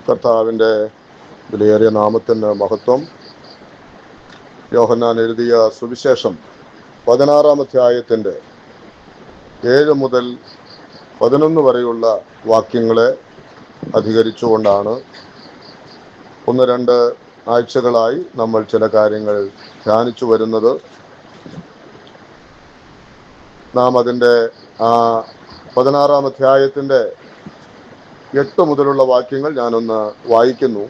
കർത്താവിൻ്റെ വിലയേറിയ നാമത്തിന് മഹത്വം. യോഹന്നാൻ എഴുതിയ സുവിശേഷം 16-ാം അധ്യായത്തിൻ്റെ 7 മുതൽ 11 വരെയുള്ള വാക്യങ്ങളെ അധികരിച്ചുകൊണ്ടാണ് 1-2 ആഴ്ചകളായി നമ്മൾ ചില കാര്യങ്ങൾ ധ്യാനിച്ചു വരുന്നത്. നാം അതിൻ്റെ 16-ാം അധ്യായത്തിൻ്റെ 8 മുതലുള്ള വാക്യങ്ങൾ ഞാനൊന്ന് വായിക്കുന്നു.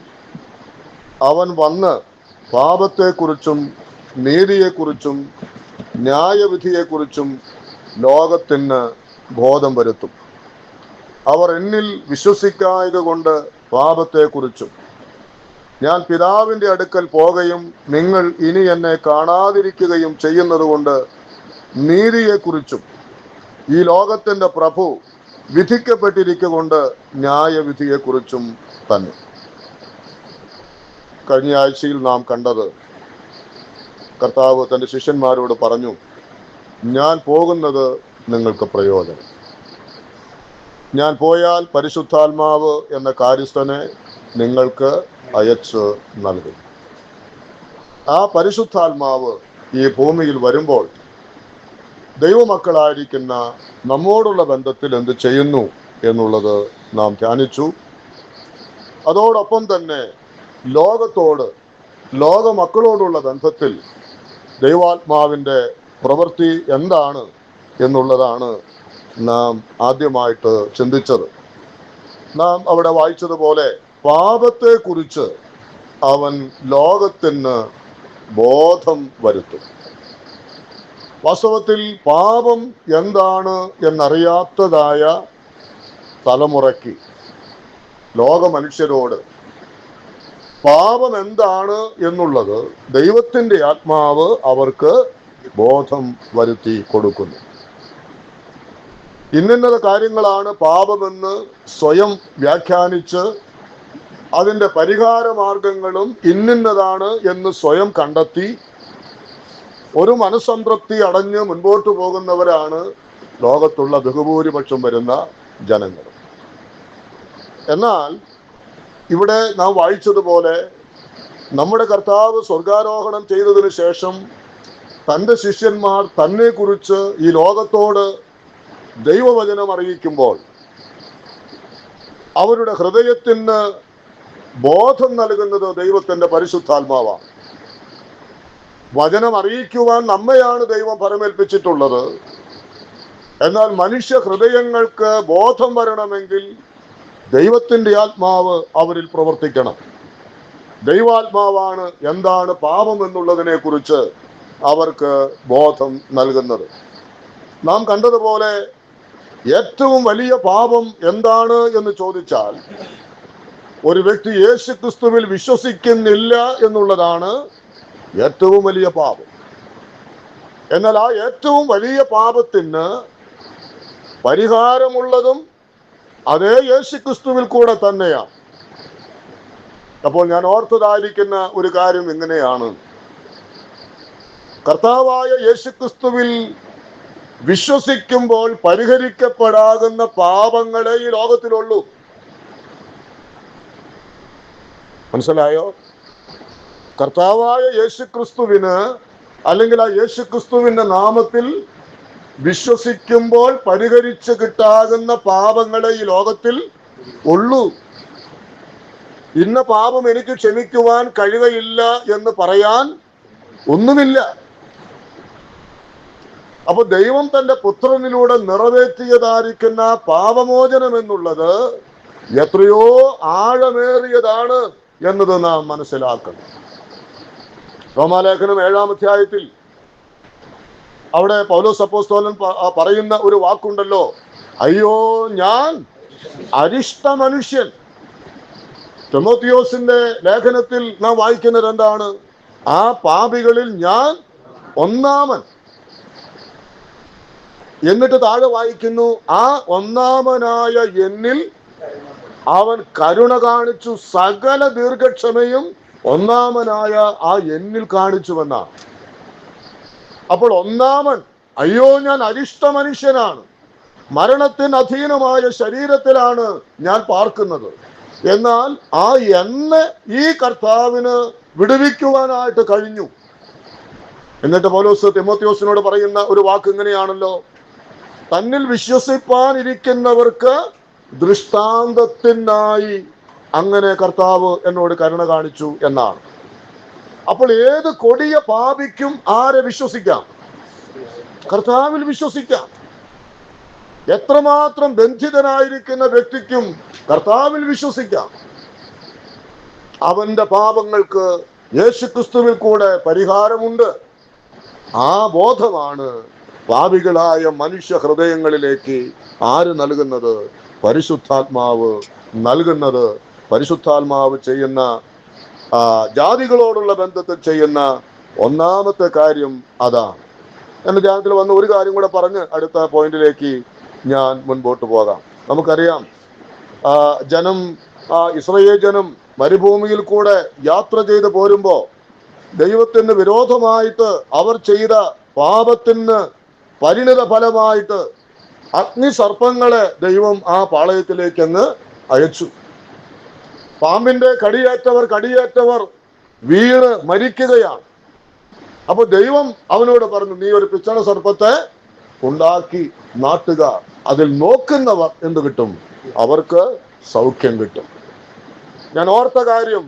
അവൻ വന്ന് പാപത്തെക്കുറിച്ചും നീതിയെക്കുറിച്ചും ന്യായവിധിയെക്കുറിച്ചും ലോകത്തിന് ബോധം വരുത്തും. അവർ എന്നിൽ വിശ്വസിക്കായക കൊണ്ട് പാപത്തെക്കുറിച്ചും ഞാൻ പിതാവിൻ്റെ അടുക്കൽ പോകുകയും നിങ്ങൾ ഇനി എന്നെ കാണാതിരിക്കുകയും ചെയ്യുന്നത് കൊണ്ട് നീതിയെക്കുറിച്ചും ഈ ലോകത്തിൻ്റെ പ്രഭു വിധിക്കപ്പെട്ടിരിക്കൊണ്ട് ന്യായവിധിയെക്കുറിച്ചും തന്നെ. കഴിഞ്ഞ ആഴ്ചയിൽ നാം കണ്ടത്, കർത്താവ് തൻ്റെ ശിഷ്യന്മാരോട് പറഞ്ഞു, ഞാൻ പോകുന്നത് നിങ്ങൾക്ക് പ്രയോജനം. ഞാൻ പോയാൽ പരിശുദ്ധാത്മാവ് എന്ന കാര്യസ്ഥനെ നിങ്ങൾക്ക് അയച്ച് നൽകും. ആ പരിശുദ്ധാത്മാവ് ഈ ഭൂമിയിൽ വരുമ്പോൾ ദൈവമക്കളായിരിക്കുന്ന നമ്മോടുള്ള ബന്ധത്തിൽ എന്ത് ചെയ്യുന്നു എന്നുള്ളത് നാം ധ്യാനിച്ചു. അതോടൊപ്പം തന്നെ ലോകത്തോട്, ലോകമക്കളോടുള്ള ബന്ധത്തിൽ ദൈവാത്മാവിൻ്റെ പ്രവൃത്തി എന്താണ് എന്നുള്ളതാണ് നാം ആദ്യമായിട്ട് ചിന്തിച്ചത്. നാം അവിടെ വായിച്ചതുപോലെ പാപത്തെക്കുറിച്ച് അവൻ ലോകത്തിന് ബോധം വരുത്തും. വാസ്തവത്തിൽ പാപം എന്താണ് എന്നറിയാത്തതായ തലമുറയ്ക്ക്, ലോക മനുഷ്യരോട് പാപം എന്താണ് എന്നുള്ളത് ദൈവത്തിൻ്റെ ആത്മാവ് അവർക്ക് ബോധം വരുത്തി കൊടുക്കുന്നു. ഇന്നിന്ന കാര്യങ്ങളാണ് പാപമെന്ന് സ്വയം വ്യാഖ്യാനിച്ച് അതിൻ്റെ പരിഹാര മാർഗങ്ങളും ഇന്നിന്നതാണ് എന്ന് സ്വയം കണ്ടെത്തി ഒരു മനസ്സംതൃപ്തി അടഞ്ഞ് മുൻപോട്ട് പോകുന്നവരാണ് ലോകത്തുള്ള ബഹുഭൂരിപക്ഷം വരുന്ന ജനങ്ങൾ. എന്നാൽ ഇവിടെ നാം വായിച്ചതുപോലെ നമ്മുടെ കർത്താവ് സ്വർഗാരോഹണം ചെയ്തതിനു ശേഷം തൻ്റെ ശിഷ്യന്മാർ തന്നെക്കുറിച്ച് ഈ ലോകത്തോട് ദൈവവചനം അറിയിക്കുമ്പോൾ അവരുടെ ഹൃദയത്തിന് ബോധം നൽകുന്നത് ദൈവത്തിൻ്റെ പരിശുദ്ധാത്മാവാണ്. വചനം അറിയിക്കുവാൻ നമ്മയാണ് ദൈവം പരമേൽപ്പിച്ചിട്ടുള്ളത്. എന്നാൽ മനുഷ്യ ഹൃദയങ്ങൾക്ക് ബോധം വരണമെങ്കിൽ ദൈവത്തിൻ്റെ ആത്മാവ് അവരിൽ പ്രവർത്തിക്കണം. ദൈവാത്മാവാണ് എന്താണ് പാപം എന്നുള്ളതിനെ കുറിച്ച് അവർക്ക് ബോധം നൽകുന്നത്. നാം കണ്ടതുപോലെ ഏറ്റവും വലിയ പാപം എന്താണ് എന്ന് ചോദിച്ചാൽ ഒരു വ്യക്തി യേശു ക്രിസ്തുവിൽ വിശ്വസിക്കുന്നില്ല എന്നുള്ളതാണ് ഏറ്റവും വലിയ പാപം. എന്നാൽ ആ ഏറ്റവും വലിയ പാപത്തിന് പരിഹാരമുള്ളതും അതേ യേശു ക്രിസ്തുവിൽ കൂടെ തന്നെയാണ്. അപ്പോൾ ഞാൻ ഓർത്തതായിരിക്കുന്ന ഒരു കാര്യം ഇങ്ങനെയാണ്: കർത്താവായ യേശു ക്രിസ്തുവിൽ വിശ്വസിക്കുമ്പോൾ പരിഹരിക്കപ്പെടാകുന്ന പാപങ്ങളെ ഈ ലോകത്തിലുള്ളൂ. മനസ്സിലായോ? കർത്താവായ യേശുക്രിസ്തുവിന്, അല്ലെങ്കിൽ ആ യേശുക്രിസ്തുവിന്റെ നാമത്തിൽ വിശ്വസിക്കുമ്പോൾ പരിഹരിച്ച് കിട്ടാകുന്ന പാപങ്ങളെ ഈ ലോകത്തിൽ ഉള്ളൂ. ഇന്ന പാപം എനിക്ക് ക്ഷമിക്കുവാൻ കഴിയുകയില്ല എന്ന് പറയാൻ ഒന്നുമില്ല. അപ്പൊ ദൈവം തന്റെ പുത്രനിലൂടെ നിറവേറ്റിയതായിരിക്കുന്ന പാപമോചനം എന്നുള്ളത് എത്രയോ ആഴമേറിയതാണ് എന്നത് നാം മനസ്സിലാക്കണം. റോമാലേഖനം 7-ാം അധ്യായത്തിൽ അവിടെ പൗലോസ് അപ്പോസ്തലൻ പറയുന്ന ഒരു വാക്കുണ്ടല്ലോ, അയ്യോ ഞാൻ അരിഷ്ട മനുഷ്യൻ. തിമോത്തിയോസിന്റെ ലേഖനത്തിൽ നാം വായിക്കുന്നത് എന്താണ്? ആ പാപികളിൽ ഞാൻ ഒന്നാമൻ. എന്നിട്ട് താഴെ വായിക്കുന്നു, ആ ഒന്നാമനായ എന്നിൽ അവൻ കരുണ കാണിച്ചു, സകല ദീർഘക്ഷമയും ഒന്നാമനായ ആ എന്നിൽ കാണിച്ചുവെന്നാണ്. അപ്പോൾ ഒന്നാമൻ, അയ്യോ ഞാൻ അരിഷ്ട മനുഷ്യനാണ്, മരണത്തിന് അധീനമായ ശരീരത്തിലാണ് ഞാൻ പാർക്കുന്നത്. എന്നാൽ ആ എണ്ണ ഈ കർത്താവിന് വിടുവിക്കുവാനായിട്ട് കഴിഞ്ഞു. എന്നിട്ട് പൗലോസ് തിമോഥെയോസിനോട് പറയുന്ന ഒരു വാക്ക് ഇങ്ങനെയാണല്ലോ, തന്നിൽ വിശ്വസിപ്പാനിരിക്കുന്നവർക്ക് ദൃഷ്ടാന്തത്തിനായി അങ്ങനെ കർത്താവ് എന്നോട് കരുണ കാണിച്ചു എന്നാണ്. അപ്പോൾ ഏത് കൊടിയ പാപിക്കും ആരെ വിശ്വസിക്കാം? കർത്താവിൽ വിശ്വസിക്കാം. എത്രമാത്രം ബന്ധിതനായിരിക്കുന്ന വ്യക്തിക്കും കർത്താവിൽ വിശ്വസിക്കാം. അവന്റെ പാപങ്ങൾക്ക് യേശുക്രിസ്തുവിൽ കൂടെ പരിഹാരമുണ്ട്. ആ ബോധമാണ് പാപികളായ മനുഷ്യ ഹൃദയങ്ങളിലേക്ക് ആര് നൽകുന്നത്? പരിശുദ്ധാത്മാവ് നൽകുന്നത്. പരിശുദ്ധാത്മാവ് ചെയ്യുന്ന ജാതികളോടുള്ള ബന്ധത്തിൽ ചെയ്യുന്ന ഒന്നാമത്തെ കാര്യം അതാണ്. എന്റെ ധ്യാനത്തിൽ വന്ന ഒരു കാര്യം കൂടെ പറഞ്ഞ് അടുത്ത പോയിന്റിലേക്ക് ഞാൻ മുൻപോട്ട് പോകാം. നമുക്കറിയാം, ഇസ്രായേൽ ജനം മരുഭൂമിയിൽ കൂടെ യാത്ര ചെയ്ത് പോരുമ്പോ ദൈവത്തിന് വിരോധമായിട്ട് അവർ ചെയ്ത പാപത്തിന് പരിണിത ഫലമായിട്ട് അഗ്നിസർപ്പങ്ങളെ ദൈവം ആ പാളയത്തിലേക്ക് അങ്ങ് അയച്ചു. പാമ്പിന്റെ കടിയേറ്റവർ വീണ് മരിക്കുകയാണ്. അപ്പൊ ദൈവം അവനോട് പറഞ്ഞു, നീ ഒരു പിച്ചള സർപ്പത്തെ ഉണ്ടാക്കി നാട്ടുക, അതിൽ നോക്കുന്നവർ എന്ത് കിട്ടും? അവർക്ക് സൗഖ്യം കിട്ടും. ഞാൻ ഓർത്ത കാര്യം,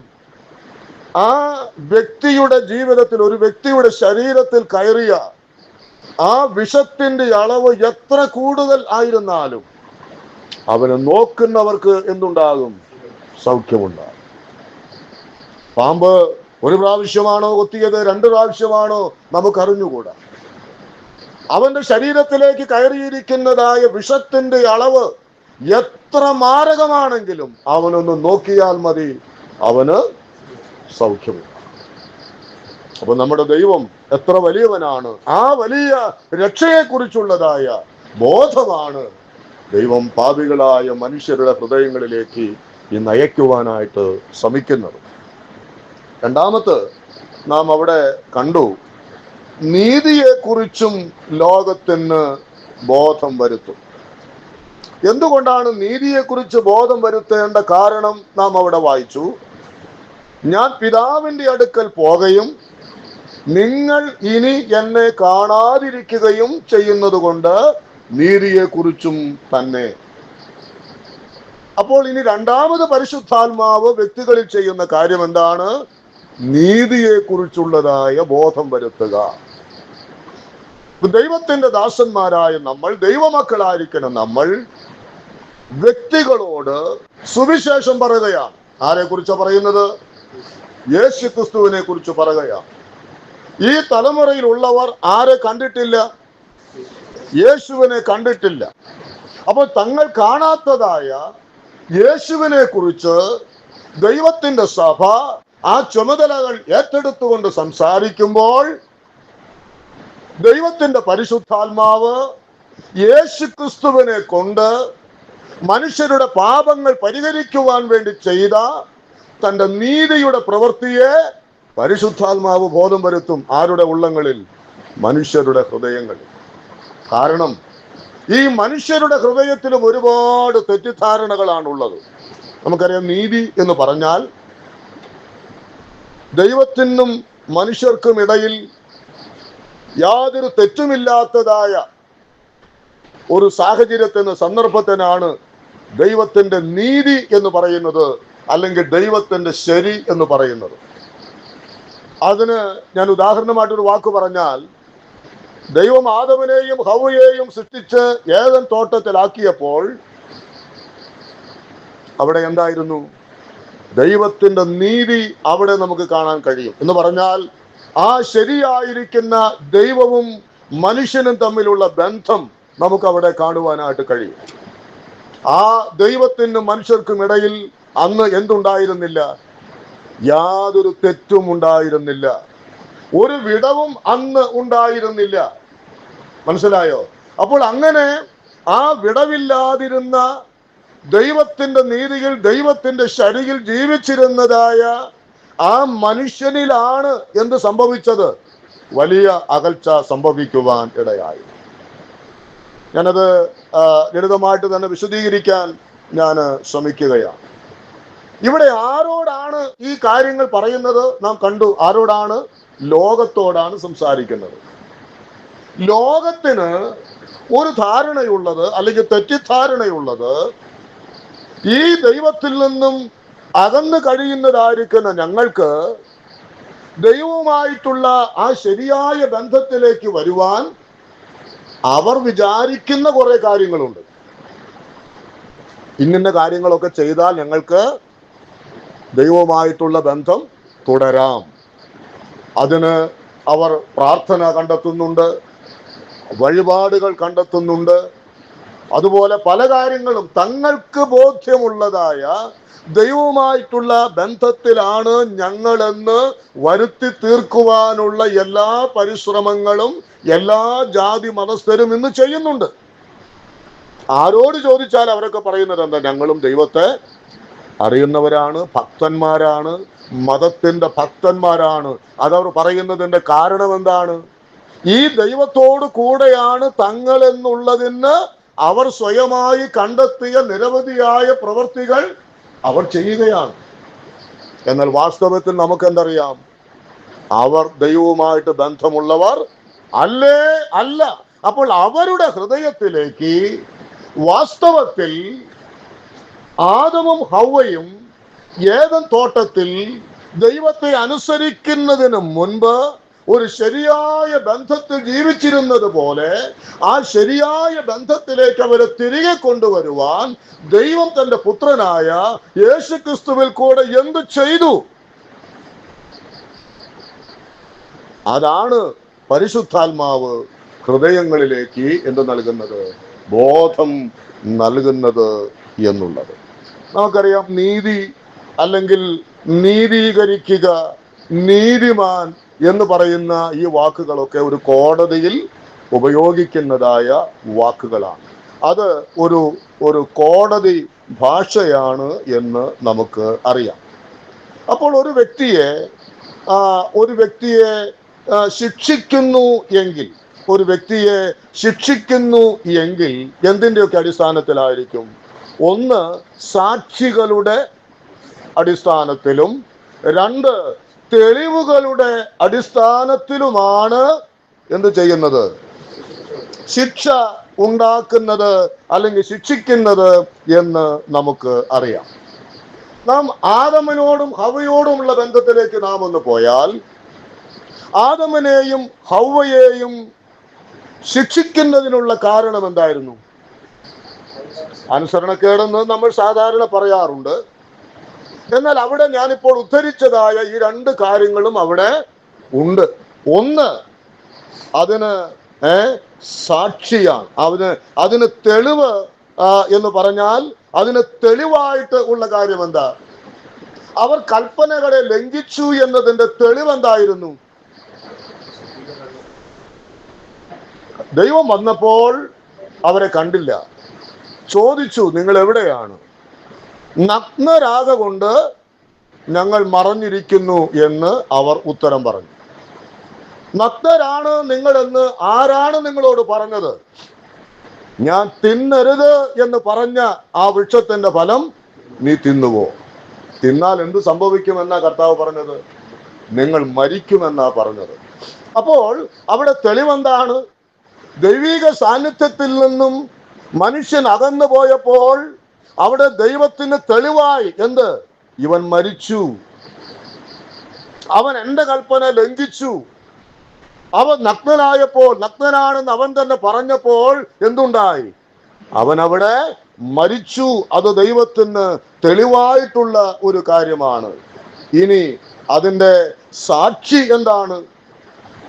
ആ വ്യക്തിയുടെ ജീവിതത്തിൽ, ഒരു വ്യക്തിയുടെ ശരീരത്തിൽ കയറിയ ആ വിഷത്തിന്റെ അളവ് എത്ര കൂടുതൽ ആയിരുന്നാലും അവനെ നോക്കുന്നവർക്ക് എന്തുണ്ടാകും? സൗഖ്യമുണ്ടാകും. പാമ്പ് ഒരു പ്രാവശ്യമാണോ കൊത്തിയത്, 2 പ്രാവശ്യമാണോ, നമുക്കറിഞ്ഞുകൂടാ. അവന്റെ ശരീരത്തിലേക്ക് കയറിയിരിക്കുന്നതായ വിഷത്തിന്റെ അളവ് എത്ര മാരകമാണെങ്കിലും അവനൊന്ന് നോക്കിയാൽ മതി, അവന് സൗഖ്യമുണ്ട്. അപ്പൊ നമ്മുടെ ദൈവം എത്ര വലിയവനാണ്! ആ വലിയ രക്ഷയെക്കുറിച്ചുള്ളതായ ബോധമാണ് ദൈവം പാപികളായ മനുഷ്യരുടെ ഹൃദയങ്ങളിലേക്ക് ഈ നയിക്കുവാനായിട്ട് ശ്രമിക്കുന്നത്. രണ്ടാമത് നാം അവിടെ കണ്ടു, നീതിയെക്കുറിച്ചും ലോകത്തിന് ബോധം വരുത്തും. എന്തുകൊണ്ടാണ് നീതിയെക്കുറിച്ച് ബോധം വരുത്തേണ്ട കാരണം നാം അവിടെ വായിച്ചു. ഞാൻ പിതാവിന്റെ അടുക്കൽ പോകുകയും നിങ്ങൾ ഇനി എന്നെ കാണാതിരിക്കുകയും ചെയ്യുന്നത് കൊണ്ട് നീതിയെക്കുറിച്ചും തന്നെ. അപ്പോൾ ഇനി രണ്ടാമത് പരിശുദ്ധാത്മാവ് വ്യക്തികളിൽ ചെയ്യുന്ന കാര്യം എന്താണ്? നീതിയെക്കുറിച്ചുള്ളതായ ബോധം വരുത്തുക. ദൈവത്തിന്റെ ദാസന്മാരായ നമ്മൾ, ദൈവമക്കളായിരിക്കണം നമ്മൾ, വ്യക്തികളോട് സുവിശേഷം പറയുകയാണ്. ആരെ കുറിച്ചാണ് പറയുന്നത്? യേശു ക്രിസ്തുവിനെ കുറിച്ച് പറയുകയാണ്. ഈ തലമുറയിലുള്ളവർ ആരെ കണ്ടിട്ടില്ല? യേശുവിനെ കണ്ടിട്ടില്ല. അപ്പോൾ തങ്ങൾ കാണാത്തതായ യേശുവിനെ കുറിച്ച് ദൈവത്തിന്റെ സഭ ആ ചുമതലകൾ ഏറ്റെടുത്തുകൊണ്ട് സംസാരിക്കുമ്പോൾ ദൈവത്തിന്റെ പരിശുദ്ധാത്മാവ് യേശു ക്രിസ്തുവിനെ കൊണ്ട് മനുഷ്യരുടെ പാപങ്ങൾ പരിഹരിക്കുവാൻ വേണ്ടി ചെയ്ത തന്റെ നീതിയുടെ പ്രവൃത്തിയെ പരിശുദ്ധാത്മാവ് ബോധം വരുത്തും. ആരുടെ ഉള്ളങ്ങളിൽ? മനുഷ്യരുടെ ഹൃദയങ്ങളിൽ. കാരണം ഈ മനുഷ്യരുടെ ഹൃദയത്തിലും ഒരുപാട് തെറ്റിദ്ധാരണകളാണുള്ളത്. നമുക്കറിയാം, നീതി എന്ന് പറഞ്ഞാൽ ദൈവത്തിനും മനുഷ്യർക്കും ഇടയിൽ യാതൊരു തെറ്റുമില്ലാത്തതായ ഒരു സാഹചര്യത്തിന്, സന്ദർഭത്തിനാണ് ദൈവത്തിന്റെ നീതി എന്ന് പറയുന്നത്, അല്ലെങ്കിൽ ദൈവത്തിന്റെ ശരി എന്ന് പറയുന്നത്. അതിന് ഞാൻ ഉദാഹരണമായിട്ടൊരു വാക്ക് പറഞ്ഞാൽ, ദൈവം ആദമിനെയും ഹവ്വയെയും സൃഷ്ടിച്ച് ഏദൻ തോട്ടത്തിലാക്കിയപ്പോൾ അവിടെ എന്തായിരുന്നു? ദൈവത്തിന്റെ നീതി അവിടെ നമുക്ക് കാണാൻ കഴിയും. എന്ന് പറഞ്ഞാൽ ആ ശരിയായിരിക്കുന്ന ദൈവവും മനുഷ്യനും തമ്മിലുള്ള ബന്ധം നമുക്ക് അവിടെ കാണുവാനായിട്ട് കഴിയും. ആ ദൈവത്തിനും മനുഷ്യർക്കും ഇടയിൽ അന്ന് എന്തുണ്ടായിരുന്നില്ല? യാതൊരു തെറ്റും ഉണ്ടായിരുന്നില്ല. ഒരു വിടവും അന്ന് ഉണ്ടായിരുന്നില്ല. മനസ്സിലായോ? അപ്പോൾ അങ്ങനെ ആ വിടവില്ലാതിരുന്ന ദൈവത്തിന്റെ നീതിയിൽ, ദൈവത്തിന്റെ ശരിയിൽ ജീവിച്ചിരുന്നതായ ആ മനുഷ്യനിലാണ് എന്ത് സംഭവിച്ചത്? വലിയ അകൽച്ച സംഭവിക്കുവാൻ ഇടയായി. ഞാനത് ലളിതമായിട്ട് തന്നെ വിശദീകരിക്കാൻ ഞാൻ ശ്രമിക്കുകയാണ്. ഇവിടെ ആരോടാണ് ഈ കാര്യങ്ങൾ പറയുന്നത്? നാം കണ്ടു. ആരോടാണ്? ലോകത്തോടാണ് സംസാരിക്കുന്നത്. ലോകത്തിന് ഒരു ധാരണയുള്ളത്, അല്ലെങ്കിൽ തെറ്റിദ്ധാരണയുള്ളത്, ഈ ദൈവത്തിൽ നിന്നും അകന്നു കഴിയുന്നതായിരിക്കുന്ന ഞങ്ങൾക്ക് ദൈവവുമായിട്ടുള്ള ആ ശരിയായ ബന്ധത്തിലേക്ക് വരുവാൻ അവർ വിചാരിക്കുന്ന കുറെ കാര്യങ്ങളുണ്ട്. ഇന്ന കാര്യങ്ങളൊക്കെ ചെയ്താൽ ഞങ്ങൾക്ക് ദൈവവുമായിട്ടുള്ള ബന്ധം തുടരാം. അതിന് അവർ പ്രാർത്ഥന കണ്ടെത്തുന്നുണ്ട്, വഴിപാടുകൾ കണ്ടെത്തുന്നുണ്ട്. അതുപോലെ പല കാര്യങ്ങളും തങ്ങൾക്ക് ബോധ്യമുള്ളതായ ദൈവവുമായിട്ടുള്ള ബന്ധത്തിലാണ് ഞങ്ങളെന്ന് വരുത്തി തീർക്കുവാനുള്ള എല്ലാ പരിശ്രമങ്ങളും എല്ലാ ജാതി മതസ്ഥരും ഇന്ന് ചെയ്യുന്നുണ്ട്. ആരോട് ചോദിച്ചാൽ അവരൊക്കെ പറയുന്നത് എന്താ? ഞങ്ങളും ദൈവത്തെ അറിയുന്നവരാണ്, ഭക്തന്മാരാണ്, മതത്തിന്റെ ഭക്തന്മാരാണ്. അതവർ പറയുന്നതിന്റെ കാരണം എന്താണ്? ഈ ദൈവത്തോട് കൂടെയാണ് തങ്ങൾ എന്നുള്ളതിന് അവർ സ്വയമായി കണ്ടെത്തിയ നിരവധിയായ പ്രവൃത്തികൾ അവർ ചെയ്യുകയാണ്. എന്നാൽ വാസ്തവത്തിൽ നമുക്ക് എന്തറിയാം? അവർ ദൈവവുമായിട്ട് ബന്ധമുള്ളവർ അല്ല. അപ്പോൾ അവരുടെ ഹൃദയത്തിലേക്ക് വാസ്തവത്തിൽ ആദമും ഹവ്വയും ഏദൻ തോട്ടത്തിൽ ദൈവത്തെ അനുസരിക്കുന്നതിന് മുൻപ് ഒരു ശരിയായ ബന്ധത്തിൽ ജീവിച്ചിരുന്നത് പോലെ ആ ശരിയായ ബന്ധത്തിലേക്ക് അവരെ തിരികെ കൊണ്ടുവരുവാൻ ദൈവം തന്റെ പുത്രനായ യേശുക്രിസ്തുവിൽ കൂടെ എന്ത് ചെയ്തു? അതാണ് പരിശുദ്ധാത്മാവ് ഹൃദയങ്ങളിലേക്ക് എന്ത് നൽകുന്നത്? ബോധം നൽകുന്നത് എന്നുള്ളത്. നമുക്കറിയാം, നീതി അല്ലെങ്കിൽ നീതീകരിക്കുക, നീതിമാൻ എന്ന് പറയുന്ന ഈ വാക്കുകളൊക്കെ ഒരു കോടതിയിൽ ഉപയോഗിക്കുന്നതായ വാക്കുകളാണ്. അത് ഒരു കോടതി ഭാഷയാണ് എന്ന് നമുക്ക് അറിയാം. അപ്പോൾ ഒരു വ്യക്തിയെ ശിക്ഷിക്കുന്നു എങ്കിൽ എന്തിൻ്റെയൊക്കെ അടിസ്ഥാനത്തിലായിരിക്കും? ഒന്ന്, സാക്ഷികളുടെ അടിസ്ഥാനത്തിലും, രണ്ട്, തെളിവുകളുടെ അടിസ്ഥാനത്തിലുമാണ് എന്ത് ചെയ്യുന്നത്? ശിക്ഷ ഉണ്ടാക്കുന്നത് അല്ലെങ്കിൽ ശിക്ഷിക്കുന്നത് എന്ന് നമുക്ക് അറിയാം. നാം ആദമിനോടും ഹവ്വയോടുമുള്ള ബന്ധത്തിലേക്ക് നാം ഒന്ന് പോയാൽ, ആദമിനെയും ഹവ്വയെയും ശിക്ഷിക്കുന്നതിനുള്ള കാരണം എന്തായിരുന്നു? അനുസരണക്കേടെന്ന് നമ്മൾ സാധാരണ പറയാറുണ്ട്. എന്നാൽ അവിടെ ഞാനിപ്പോൾ ഉദ്ധരിച്ചതായ ഈ രണ്ട് കാര്യങ്ങളും അവിടെ ഉണ്ട്. ഒന്ന്, അതിന് സാക്ഷിയാണ്. അതിന് തെളിവ് എന്ന് പറഞ്ഞാൽ അതിന് തെളിവായിട്ട് ഉള്ള കാര്യം എന്താ? അവർ കൽപ്പനകളെ ലംഘിച്ചു എന്നതിന്റെ തെളിവെന്തായിരുന്നു? ദൈവം വന്നപ്പോൾ അവരെ കണ്ടില്ല. ചോദിച്ചു, നിങ്ങൾ എവിടെയാണ്? നഗ്നരാകൊണ്ട് ഞങ്ങൾ മറഞ്ഞിരിക്കുന്നു എന്ന് അവർ ഉത്തരം പറഞ്ഞു. നഗ്നരാണ് നിങ്ങളെന്ന് ആരാണ് നിങ്ങളോട് പറഞ്ഞത്? ഞാൻ തിന്നരുത് എന്ന് പറഞ്ഞ ആ വൃക്ഷത്തിന്റെ ഫലം നീ തിന്നുവോ? തിന്നാൽ എന്ത് സംഭവിക്കുമെന്നാ കർത്താവ് പറഞ്ഞത്? നിങ്ങൾ മരിക്കുമെന്നാ പറഞ്ഞത്. അപ്പോൾ അവിടെ തെളിവെന്താണ്? ദൈവിക സാന്നിധ്യത്തിൽ നിന്നും മനുഷ്യൻ അകന്നു പോയപ്പോൾ അവിടെ ദൈവത്തിന് തെളിവായി എന്ത്? ഇവൻ മരിച്ചു, അവൻ എൻ്റെ കൽപ്പന ലംഘിച്ചു. അവൻ നഗ്നനായപ്പോൾ, നഗ്നനാണെന്ന് അവൻ തന്നെ പറഞ്ഞപ്പോൾ എന്തുണ്ടായി? അവൻ അവിടെ മരിച്ചു. അത് ദൈവത്തിന് തെളിവായിട്ടുള്ള ഒരു കാര്യമാണ്. ഇനി അതിൻ്റെ സാക്ഷി എന്താണ്?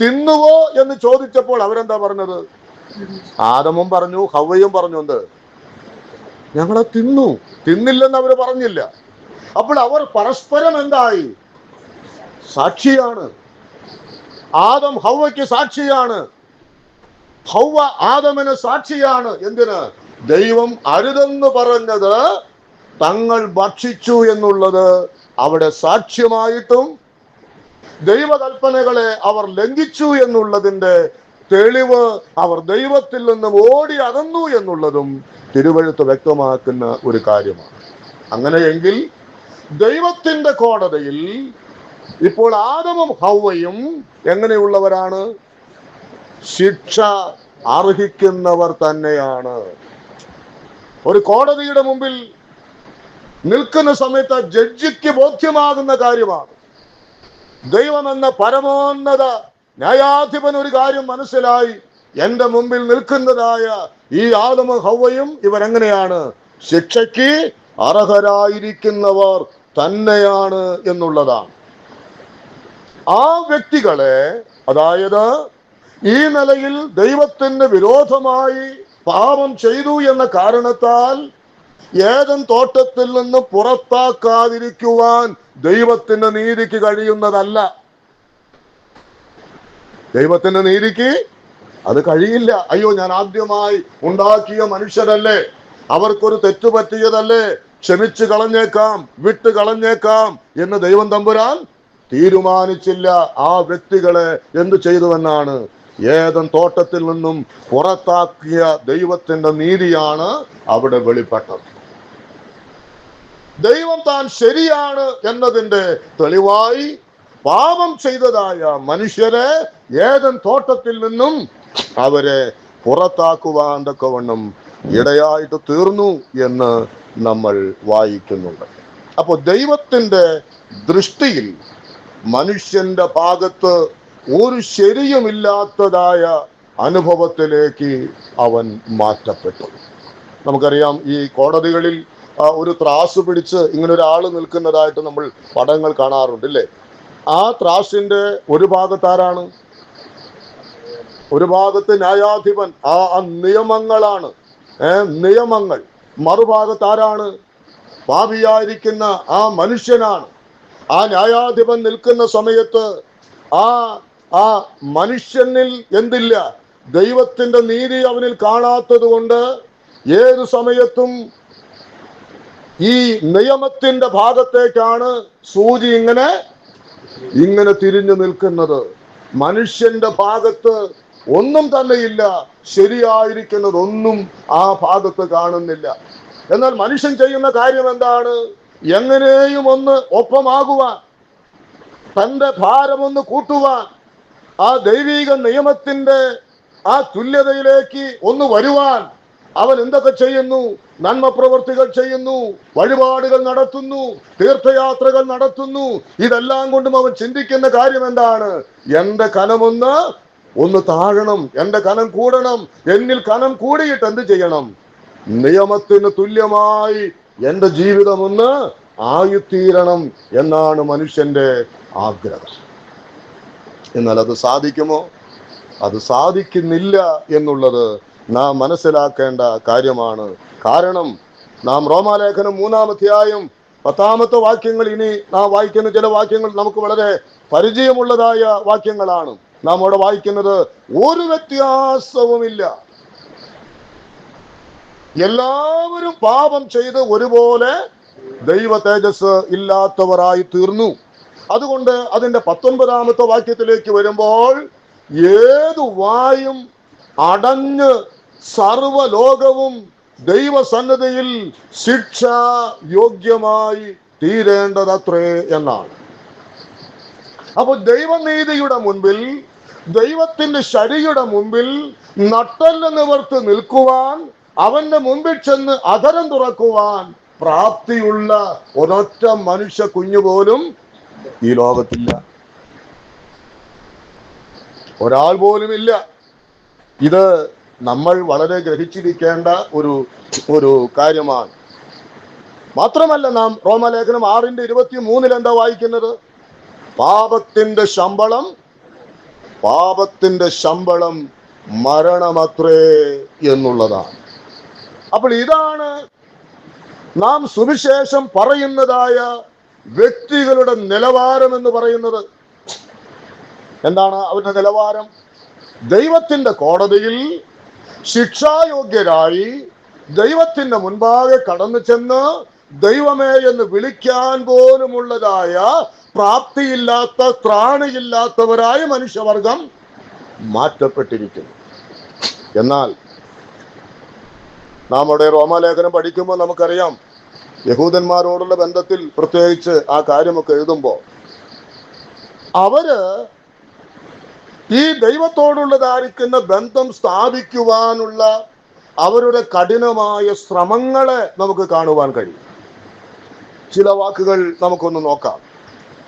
തിന്നുവോ എന്ന് ചോദിച്ചപ്പോൾ അവരെന്താ പറഞ്ഞത്? ആദമും പറഞ്ഞു, ഹവ്വയും പറഞ്ഞു, എന്ത്? ഞങ്ങളെ തിന്നു. തിന്നില്ലെന്ന് അവർ പറഞ്ഞില്ല. അപ്പോൾ അവർ പരസ്പരം എന്തായി? സാക്ഷിയാണ്. ആദം ഹവ്വയ്ക്ക് സാക്ഷിയാണ്, ഹവ്വ ആദമിന് സാക്ഷിയാണ്. എന്തിന്? ദൈവം അരുതെന്ന് പറഞ്ഞത് തങ്ങൾ ഭക്ഷിച്ചു എന്നുള്ളത് അവിടെ സാക്ഷ്യമായിട്ടും, ദൈവകൽപ്പനകളെ അവർ ലംഘിച്ചു എന്നുള്ളതിന്റെ തെളിവ് അവർ ദൈവത്തിൽ നിന്നും ഓടി അകന്നു എന്നുള്ളതും തിരുവെഴുത്ത് വ്യക്തമാക്കുന്ന ഒരു കാര്യമാണ്. അങ്ങനെയെങ്കിൽ ദൈവത്തിന്റെ കോടതിയിൽ ഇപ്പോൾ ആദമും ഹൗവയും എങ്ങനെയുള്ളവരാണ്? ശിക്ഷ അർഹിക്കുന്നവർ തന്നെയാണ്. ഒരു കോടതിയുടെ മുമ്പിൽ നിൽക്കുന്ന സമയത്ത് ജഡ്ജിക്ക് ബോധ്യമാകുന്ന കാര്യമാണ്. ദൈവമെന്ന പരമോന്നത ന്യായാധിപൻ ഒരു കാര്യം മനസ്സിലായി, എന്റെ മുമ്പിൽ നിൽക്കുന്നതായ ഈ ആദമും ഹൗവയും ഇവരെങ്ങനെയാണ്? ശിക്ഷയ്ക്ക് അർഹരായിരിക്കുന്നവർ തന്നെയാണ് എന്നുള്ളതാണ്. ആ വ്യക്തികളെ, അതായത് ഈ നിലയിൽ ദൈവത്തിന് വിരോധമായി പാപം ചെയ്തു എന്ന കാരണത്താൽ ഏദൻ തോട്ടത്തിൽ നിന്ന് പുറത്താക്കാതിരിക്കുവാൻ ദൈവത്തിന്റെ നീതിക്ക് കഴിയുന്നതല്ല. ദൈവത്തിന്റെ നീതിക്ക് അത് കഴിയില്ല. അയ്യോ, ഞാൻ ആദ്യമായി ഉണ്ടാക്കിയ മനുഷ്യരല്ലേ, അവർക്കൊരു തെറ്റു പറ്റിയതല്ലേ, ക്ഷമിച്ചു കളഞ്ഞേക്കാം, വിട്ട് കളഞ്ഞേക്കാം എന്ന് ദൈവം തമ്പുരാൻ തീരുമാനിച്ചില്ല. ആ വ്യക്തികളെ എന്തു ചെയ്തുവെന്നാണ്? ഏദൻ തോട്ടത്തിൽ നിന്നും പുറത്താക്കിയ ദൈവത്തിന്റെ നീതിയാണ് അവിടെ വെളിപ്പെട്ടത്. ദൈവം താൻ ശരിയാണ് എന്നതിന്റെ തെളിവായി പാപം ചെയ്തതായ മനുഷ്യരെ ഏദൻ തോട്ടത്തിൽ നിന്നും അവരെ പുറത്താക്കുവാൻ തക്കവണ്ണം ഇടയായിട്ട് തീർന്നു എന്ന് നമ്മൾ വായിക്കുന്നുണ്ട്. അപ്പൊ ദൈവത്തിന്റെ ദൃഷ്ടിയിൽ മനുഷ്യന്റെ ഭാഗത്ത് ഒരു ശരിയുമില്ലാത്തതായ അനുഭവത്തിലേക്ക് അവൻ മാറ്റപ്പെട്ടു. നമുക്കറിയാം, ഈ കോടതികളിൽ ഒരു ത്രാസ് പിടിച്ച് ഇങ്ങനെ ഒരാള് നിൽക്കുന്നതായിട്ട് നമ്മൾ പടങ്ങൾ കാണാറുണ്ട്, ഇല്ലേ? ആ ത്രാസിന്റെ ഒരു ഭാഗത്ത് ആരാണ്? ഒരു ഭാഗത്ത് ന്യായാധിപൻ, ആ നിയമങ്ങളാണ്, നിയമങ്ങൾ. മറുഭാഗത്ത് ആരാണ്? പാപിയായിരിക്കുന്ന ആ മനുഷ്യനാണ്. ആ ന്യായാധിപൻ നിൽക്കുന്ന സമയത്ത് ആ മനുഷ്യനിൽ എന്തില്ല? ദൈവത്തിന്റെ നീതി അവനിൽ കാണാത്തത് കൊണ്ട് ഏതു സമയത്തും ഈ നിയമത്തിന്റെ ഭാഗത്തേക്കാണ് സൂചി ഇങ്ങനെ തിരിഞ്ഞു നിൽക്കുന്നത്. മനുഷ്യന്റെ ഭാഗത്ത് ഒന്നും തന്നെയില്ല, ശരിയായിരിക്കുന്നതൊന്നും ആ ഭാഗത്ത് കാണുന്നില്ല. എന്നാൽ മനുഷ്യൻ ചെയ്യുന്ന കാര്യം എന്താണ്? എങ്ങനെയും ഒന്ന് ഒപ്പമാകുവാൻ, തന്റെ ഭാരമൊന്ന് കൂട്ടുവാൻ, ആ ദൈവിക നിയമത്തിന്റെ ആ തുല്യതയിലേക്ക് ഒന്ന് വരുവാൻ അവൻ എന്തൊക്കെ ചെയ്യുന്നു? നന്മ പ്രവൃത്തികൾ ചെയ്യുന്നു, വഴിപാടുകൾ നടത്തുന്നു, തീർത്ഥയാത്രകൾ നടത്തുന്നു. ഇതെല്ലാം കൊണ്ടും അവൻ ചിന്തിക്കുന്ന കാര്യം എന്താണ്? എന്റെ കനമൊന്ന് താഴണം, എന്റെ കനം കൂടണം, എന്നിൽ കനം കൂടിയിട്ട് എന്ത് ചെയ്യണം? നിയമത്തിന് തുല്യമായി എന്റെ ജീവിതം ഒന്ന് ആയിത്തീരണം എന്നാണ് മനുഷ്യന്റെ ആഗ്രഹം. എന്നാൽ അത് സാധിക്കുമോ? അത് സാധിക്കുന്നില്ല എന്നുള്ളത് നാം മനസ്സിലാക്കേണ്ട കാര്യമാണ്. കാരണം നാം റോമാലേഖനം 3-ാം അധ്യായം 10-ാമത്തെ വാക്യങ്ങൾ, ഇനി നാം വായിക്കുന്ന ചില വാക്യങ്ങൾ നമുക്ക് വളരെ പരിചയമുള്ളതായ വാക്യങ്ങളാണ്. നാം അവിടെ വായിക്കുന്നത്, ഒരു വ്യത്യാസവുമില്ല, എല്ലാവരും പാപം ചെയ്ത് ഒരുപോലെ ദൈവ തേജസ് ഇല്ലാത്തവരായി തീർന്നു. അതുകൊണ്ട് അതിന്റെ 19-ാമത്തെ വാക്യത്തിലേക്ക് വരുമ്പോൾ, ഏതു വായും അടഞ്ഞ് സർവലോകവും ദൈവസന്നിധിയിൽ ശിക്ഷ യോഗ്യമായി തീരേണ്ടതത്രേ എന്നാണ്. അപ്പൊ ദൈവനീതിയുടെ മുൻപിൽ, ദൈവത്തിന്റെ ശരിയുടെ മുൻപിൽ നട്ടെല്ല് നിവർത്ത് നിൽക്കുവാൻ, അവന്റെ മുൻപിൽ ചെന്ന് അധരം തുറക്കുവാൻ പ്രാപ്തിയുള്ള ഒരൊറ്റ മനുഷ്യ കുഞ്ഞു പോലും ഈ ലോകത്തില്ല. ഒരാൾ പോലും ഇല്ല. ഇത് നമ്മൾ വളരെ ഗ്രഹിച്ചിരിക്കേണ്ട ഒരു കാര്യമാണ്. മാത്രമല്ല, നാം റോമാലേഖനം 6:23 എന്താ വായിക്കുന്നത്? പാപത്തിന്റെ ശമ്പളം മരണമത്രേ എന്നുള്ളതാണ്. അപ്പോൾ ഇതാണ് നാം സുവിശേഷം പറയുന്നതായ വ്യക്തികളുടെ നിലവാരം എന്ന് പറയുന്നത്. എന്താണ് അവരുടെ നിലവാരം? ദൈവത്തിന്റെ കോടതിയിൽ ശിക്ഷായോഗ്യരായി ദൈവത്തിന്റെ മുൻപാകെ കടന്നു ചെന്ന് ദൈവമേ എന്ന് വിളിക്കാൻ പോലുമുള്ളതായ പ്രാപ്തിയില്ലാത്ത, ത്രാണിയില്ലാത്തവരായ മനുഷ്യവർഗം മാറ്റപ്പെട്ടിരിക്കുന്നു. എന്നാൽ നാം അവിടെ റോമാലേഖനം പഠിക്കുമ്പോൾ നമുക്കറിയാം, യഹൂദന്മാരോടുള്ള ബന്ധത്തിൽ പ്രത്യേകിച്ച് ആ കാര്യമൊക്കെ എഴുതുമ്പോൾ അവര് ഈ ദൈവത്തോടുള്ളതായിരിക്കുന്ന ബന്ധം സ്ഥാപിക്കുവാനുള്ള അവരുടെ കഠിനമായ ശ്രമങ്ങളെ നമുക്ക് കാണുവാൻ കഴിയും. ചില വാക്കുകൾ നമുക്കൊന്ന് നോക്കാം.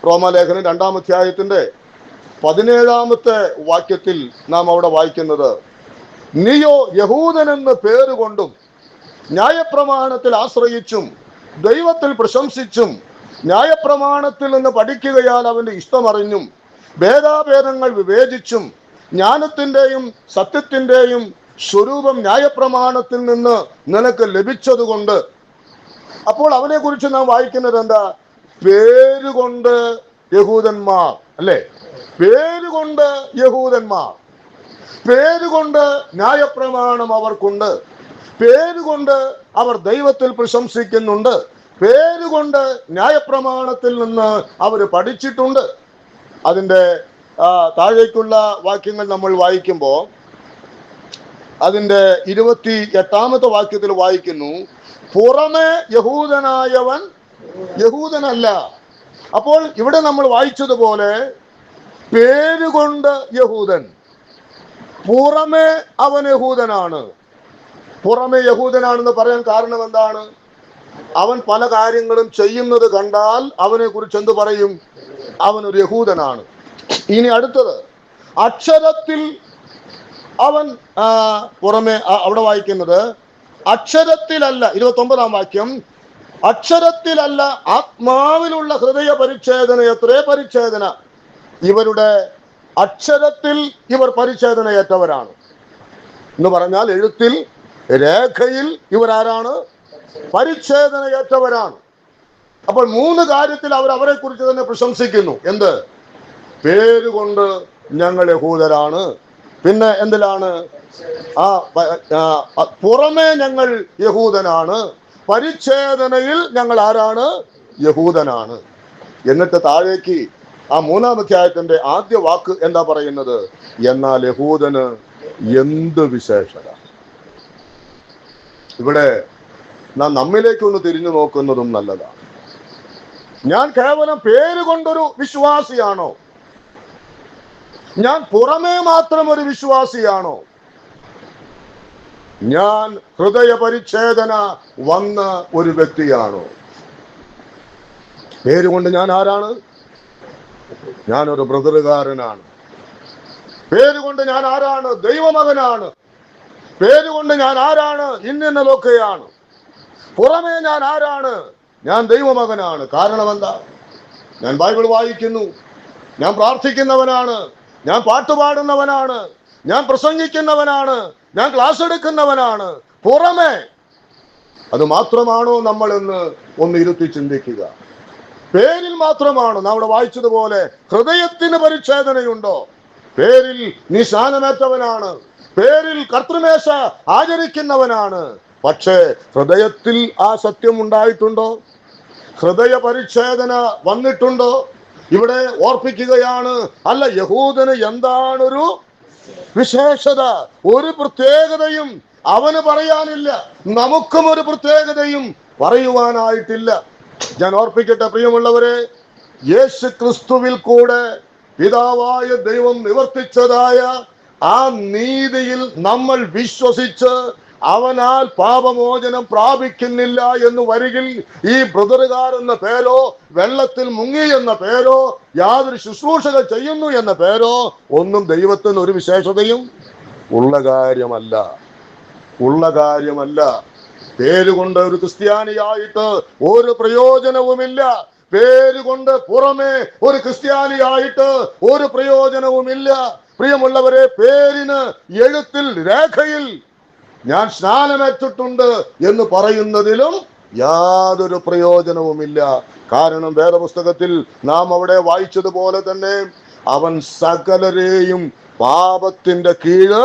റോമാലേഖനം 2-ാം അധ്യായത്തിന്റെ 17-ാമത്തെ വാക്യത്തിൽ നാം അവിടെ വായിക്കുന്നത്, നീയോ യഹൂദനെന്ന് പേരുകൊണ്ടും ന്യായപ്രമാണത്തിൽ ആശ്രയിച്ചും ദൈവത്തിൽ പ്രശംസിച്ചും ന്യായപ്രമാണത്തിൽ നിന്ന് പഠിക്കുകയാൽ അവന്റെ ഇഷ്ടമറിഞ്ഞും ഭേദാഭേദങ്ങൾ വിവേചിച്ചും ജ്ഞാനത്തിന്റെയും സത്യത്തിന്റെയും സ്വരൂപം ന്യായപ്രമാണത്തിൽ നിന്ന് നിനക്ക് ലഭിച്ചതുകൊണ്ട്. അപ്പോൾ അവനെ കുറിച്ച് നാം വായിക്കുന്നത് എന്താ? പേരുകൊണ്ട് യഹൂദന്മാർ, അല്ലെ? പേരുകൊണ്ട് യഹൂദന്മാർ, പേരുകൊണ്ട് ന്യായപ്രമാണം അവർക്കുണ്ട്, പേരുകൊണ്ട് അവർ ദൈവത്തിൽ പ്രശംസിക്കുന്നുണ്ട്, പേരുകൊണ്ട് ന്യായപ്രമാണത്തിൽ നിന്ന് അവർ പഠിച്ചിട്ടുണ്ട്. അതിൻ്റെ താഴേക്കുള്ള വാക്യങ്ങൾ നമ്മൾ വായിക്കുമ്പോൾ അതിൻ്റെ 28-ാമത്തെ വാക്യത്തിൽ വായിക്കുന്നു, പുറമെ യഹൂദനായവൻ യഹൂദനല്ല. അപ്പോൾ ഇവിടെ നമ്മൾ വായിച്ചതുപോലെ പേരുകൊണ്ട് യഹൂദൻ, പുറമെ അവൻ യഹൂദനാണ്. പുറമെ യഹൂദനാണെന്ന് പറയാൻ കാരണം എന്താണ്? അവൻ പല കാര്യങ്ങളും ചെയ്യുന്നത് കണ്ടാൽ അവനെ കുറിച്ച് എന്ത് പറയും? അവനൊരു യഹൂദനാണ്. ഇനി അടുത്തത്, അക്ഷരത്തിൽ അവൻ പുറമെ അവിടെ വായിക്കുന്നത് അക്ഷരത്തിലല്ല. 29-ാം വാക്യം, അക്ഷരത്തിലല്ല ആത്മാവിലുള്ള ഹൃദയ പരിച്ഛേദന എത്രേ പരിച്ഛേദന. ഇവരുടെ അക്ഷരത്തിൽ ഇവർ പരിച്ഛേദനയേറ്റവരാണ് എന്ന് പറഞ്ഞാൽ എഴുത്തിൽ രേഖയിൽ ഇവരാരാണ്? പരിച്ഛേദനയേറ്റവരാണ്. അപ്പോൾ 3 കാര്യത്തിൽ അവർ അവരെ കുറിച്ച് തന്നെ പ്രശംസിക്കുന്നു. എന്ത്? പേരുകൊണ്ട് ഞങ്ങൾ യഹൂദരാണ്. പിന്നെ എന്തിലാണ്? പുറമേ ഞങ്ങൾ യഹൂദനാണ്, പരിച്ഛേദനയിൽ ഞങ്ങൾ ആരാണ്? യഹൂദനാണ്. എന്നിട്ട് താഴേക്ക് ആ 3-ാം അധ്യായത്തിന്റെ ആദ്യ വാക്ക് എന്താ പറയുന്നത്? എന്നാൽ യഹൂദന് എന്ത് വിശേഷത. ഇവിടെ നാം നമ്മിലേക്കൊന്ന് തിരിഞ്ഞു നോക്കുന്നതും നല്ലതാണ്. ഞാൻ കേവലം പേരുകൊണ്ടൊരു വിശ്വാസിയാണോ? ഞാൻ പുറമേ മാത്രം ഒരു വിശ്വാസിയാണോ? ഞാൻ ഹൃദയ പരിച്ഛേദന വന്ന ഒരു വ്യക്തിയാണോ? പേരുകൊണ്ട് ഞാൻ ആരാണ്? ഞാനൊരു ബ്രദറുകാരനാണ്. പേരുകൊണ്ട് ഞാൻ ആരാണ്? ദൈവമകനാണ്. പേരുകൊണ്ട് ഞാൻ ആരാണ്? ഇന്നതൊക്കെയാണ്. പുറമേ ഞാൻ ആരാണ്? ഞാൻ ദൈവമകനാണ്. കാരണം എന്താ? ഞാൻ ബൈബിൾ വായിക്കുന്നു, ഞാൻ പ്രാർത്ഥിക്കുന്നവനാണ്, ഞാൻ പാട്ടുപാടുന്നവനാണ്, ഞാൻ പ്രസംഗിക്കുന്നവനാണ്, ഞാൻ ക്ലാസ് എടുക്കുന്നവനാണ്. പുറമേ അത് മാത്രമാണോ നമ്മൾ ഒന്ന് ഇരുത്തി ചിന്തിക്കുക. പേരിൽ മാത്രമാണോ? നാം ഇവിടെ വായിച്ചതുപോലെ ഹൃദയത്തിന് പരിച്ഛേദനയുണ്ടോ? പേരിൽ നീ സ്നാനമേറ്റവനാണ്, പേരിൽ കർത്തൃമേശ ആചരിക്കുന്നവനാണ്, പക്ഷേ ഹൃദയത്തിൽ ആ സത്യം ഉണ്ടായിട്ടുണ്ടോ? ഹൃദയ പരിച്ഛേദന വന്നിട്ടുണ്ടോ? ഇവിടെ ഓർപ്പിക്കുകയാണ്, അല്ല യഹൂദന് എന്താണൊരു വിശേഷത? ഒരു പ്രത്യേകതയും അവന് പറയാനില്ല, നമുക്കും ഒരു പ്രത്യേകതയും പറയുവാനായിട്ടില്ല. ഞാൻ ഓർപ്പിക്കട്ടെ പ്രിയമുള്ളവരെ, യേശു ക്രിസ്തുവിൽ കൂടെ പിതാവായ ദൈവം നിവർത്തിച്ചതായ ആ നീതിയിൽ നമ്മൾ വിശ്വസിച്ച് അവനാൽ പാപമോചനം പ്രാപിക്കുന്നില്ല എന്ന് വരികിൽ ഈ ബ്രദറുകാർ എന്ന പേരോ, വെള്ളത്തിൽ മുങ്ങി എന്ന പേരോ, യാതൊരു ശുശ്രൂഷകൾ ചെയ്യുന്നു എന്ന പേരോ ഒന്നും ദൈവത്തിന് ഒരു വിശേഷതയും ഉള്ള കാര്യമല്ല. പേരുകൊണ്ട് ഒരു ക്രിസ്ത്യാനിയായിട്ട് ഒരു പ്രയോജനവുമില്ല. പേരുകൊണ്ട് പുറമെ ഒരു ക്രിസ്ത്യാനിയായിട്ട് ഒരു പ്രയോജനവുമില്ല. പ്രിയമുള്ളവരെ, പേരിന് എഴുത്തിൽ രേഖയിൽ ഞാൻ സ്നാനമേറ്റിട്ടുണ്ട് എന്ന് പറയുന്നതിലും യാതൊരു പ്രയോജനവുമില്ല. കാരണം വേദപുസ്തകത്തിൽ നാം അവിടെ വായിച്ചതുപോലെ തന്നെ അവൻ സകലരെയും പാപത്തിന്റെ കീഴ്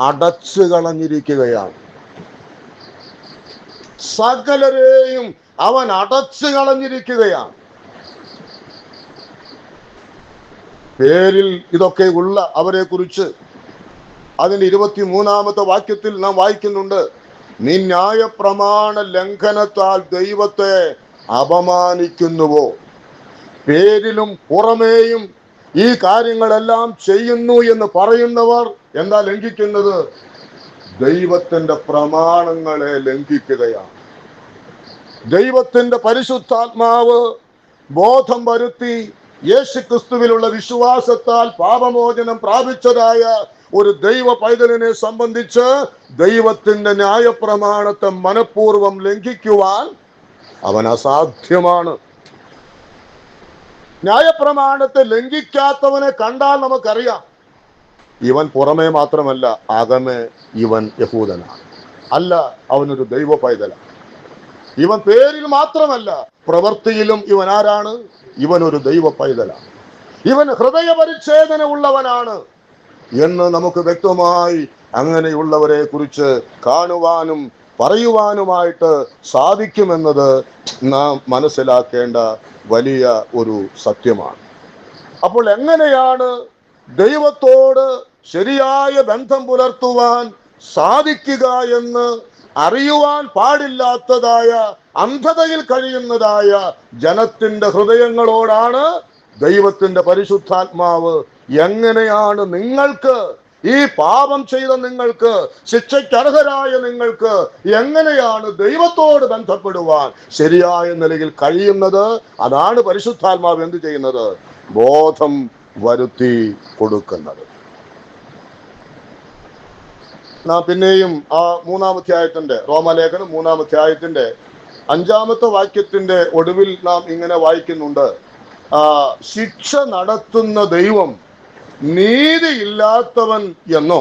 അടച്ചു കളഞ്ഞിരിക്കുകയാണ്. സകലരെയും അവൻ അടച്ചു കളഞ്ഞിരിക്കുകയാണ്. പേരിൽ ഇതൊക്കെ ഉള്ള അവരെ കുറിച്ച് അതിന്റെ 23-ാമത്തെ വാക്യത്തിൽ നാം വായിക്കുന്നുണ്ട്, നീ ന്യായപ്രമാണ ലംഘനത്താൽ ദൈവത്തെ അപമാനിക്കുന്നുവോ? പേരിലും പുറമേയും ഈ കാര്യങ്ങളെല്ലാം ചെയ്യുന്നു എന്ന് പറയുന്നവർ എന്താ ലംഘിക്കുന്നത്? ദൈവത്തിന്റെ പ്രമാണങ്ങളെ ലംഘിക്കുകയാണ്. ദൈവത്തിന്റെ പരിശുദ്ധാത്മാവ് ബോധം വരുത്തി യേശുക്രിസ്തുവിലുള്ള വിശ്വാസത്താൽ പാപമോചനം പ്രാപിച്ചതായ ഒരു ദൈവ പൈതലിനെ സംബന്ധിച്ച് ദൈവത്തിന്റെ ന്യായപ്രമാണത്തെ മനഃപൂർവ്വം ലംഘിക്കുവാൻ അവൻ അസാധ്യമാണ്. ന്യായപ്രമാണത്തെ ലംഘിക്കാത്തവനെ കണ്ടാൽ നമുക്കറിയാം, ഇവൻ പുറമേ മാത്രമല്ല, അകമേ ഇവൻ യഹൂദനാണ്, അല്ല അവനൊരു ദൈവ പൈതലാണ്. ഇവൻ പേരിൽ മാത്രമല്ല, പ്രവൃത്തിയിലും ഇവൻ ആരാണ്? ഇവനൊരു ദൈവ പൈതലാണ്. ഇവൻ ഹൃദയ പരിച്ഛേദന ഉള്ളവനാണ് എന്ന് നമുക്ക് വ്യക്തമായി അങ്ങനെയുള്ളവരെ കുറിച്ച് കാണുവാനും പറയുവാനുമായിട്ട് സാധിക്കുമെന്നത് നാം മനസ്സിലാക്കേണ്ട വലിയ ഒരു സത്യമാണ്. അപ്പോൾ എങ്ങനെയാണ് ദൈവത്തോട് ശരിയായ ബന്ധം പുലർത്തുവാൻ സാധിക്കുക എന്ന് അറിയുവാൻ പാടില്ലാത്തതായ അന്ധതയിൽ കഴിയുന്നതായ ജനത്തിന്റെ ഹൃദയങ്ങളോടാണ് ദൈവത്തിന്റെ പരിശുദ്ധാത്മാവ് എങ്ങനെയാണ് നിങ്ങൾക്ക്, ഈ പാപം ചെയ്ത നിങ്ങൾക്ക്, ശിക്ഷയ്ക്കർഹരായ നിങ്ങൾക്ക് എങ്ങനെയാണ് ദൈവത്തോട് ബന്ധപ്പെടുവാൻ ശരിയായ നിലയിൽ കഴിയുന്നത്? അതാണ് പരിശുദ്ധാത്മാവ് എന്ത് ചെയ്യുന്നത്? ബോധം വരുത്തി കൊടുക്കുന്നത്. നാം പിന്നെയും ആ 3-ാം അധ്യായത്തിന്റെ, റോമാലേഖനം 3-ാം അധ്യായത്തിന്റെ 5-ാമത്തെ വാക്യത്തിന്റെ ഒടുവിൽ നാം ഇങ്ങനെ വായിക്കുന്നുണ്ട്, ശിക്ഷ നടത്തുന്ന ദൈവം നീതിയില്ലാത്തവൻ എന്നോ?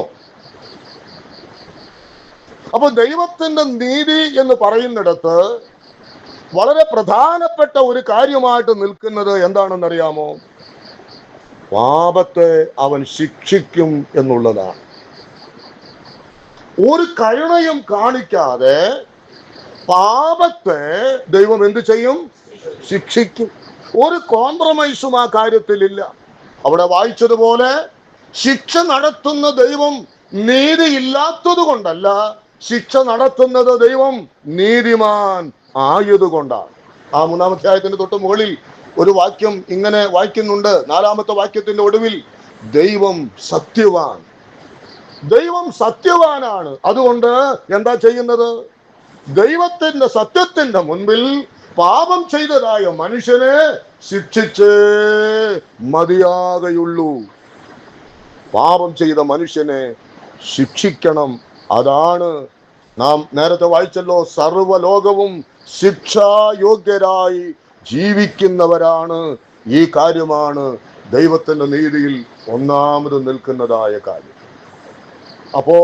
അപ്പൊ ദൈവത്തിന്റെ നീതി എന്ന് പറയുന്നിടത്ത് വളരെ പ്രധാനപ്പെട്ട ഒരു കാര്യമായിട്ട് നിൽക്കുന്നത് എന്താണെന്നറിയാമോ? പാപത്തെ അവൻ ശിക്ഷിക്കും എന്നുള്ളതാണ്. ഒരു കരുണയും കാണിക്കാതെ പാപത്തെ ദൈവം എന്ത് ചെയ്യും? ശിക്ഷിക്കും. ഒരു കോംപ്രമൈസും ആ കാര്യത്തിലില്ല. അവിടെ വായിച്ചതുപോലെ ശിക്ഷ നടത്തുന്ന ദൈവം നീതിയില്ലാത്തത് കൊണ്ടല്ല, ശിക്ഷ നടത്തുന്നത് ദൈവം നീതിമാൻ ആയതുകൊണ്ടാണ്. ആ 3-ാം അധ്യായത്തിന്റെ തൊട്ട് മുകളിൽ ഒരു വാക്യം ഇങ്ങനെ വായിക്കുന്നുണ്ട്, 4-ാമത്തെ വാക്യത്തിന്റെ ഒടുവിൽ, ദൈവം സത്യവാൻ. ദൈവം സത്യവാനാണ്. അതുകൊണ്ട് എന്താ ചെയ്യുന്നത്? ദൈവത്തിന്റെ സത്യത്തിന്റെ മുൻപിൽ പാപം ചെയ്തതായ മനുഷ്യനെ ശിക്ഷിച്ചേ മതിയാകയുള്ളൂ. പാപം ചെയ്ത മനുഷ്യനെ ശിക്ഷിക്കണം. അതാണ് നാം നേരത്തെ വായിച്ചല്ലോ, സർവ്വലോകവും ശിക്ഷായോഗ്യരായി ജീവിക്കുന്നവരാണ്. ഈ കാര്യമാണ് ദൈവത്തിന്റെ നീതിയിൽ ഒന്നാമത് നിൽക്കുന്നതായ കാര്യം. അപ്പോ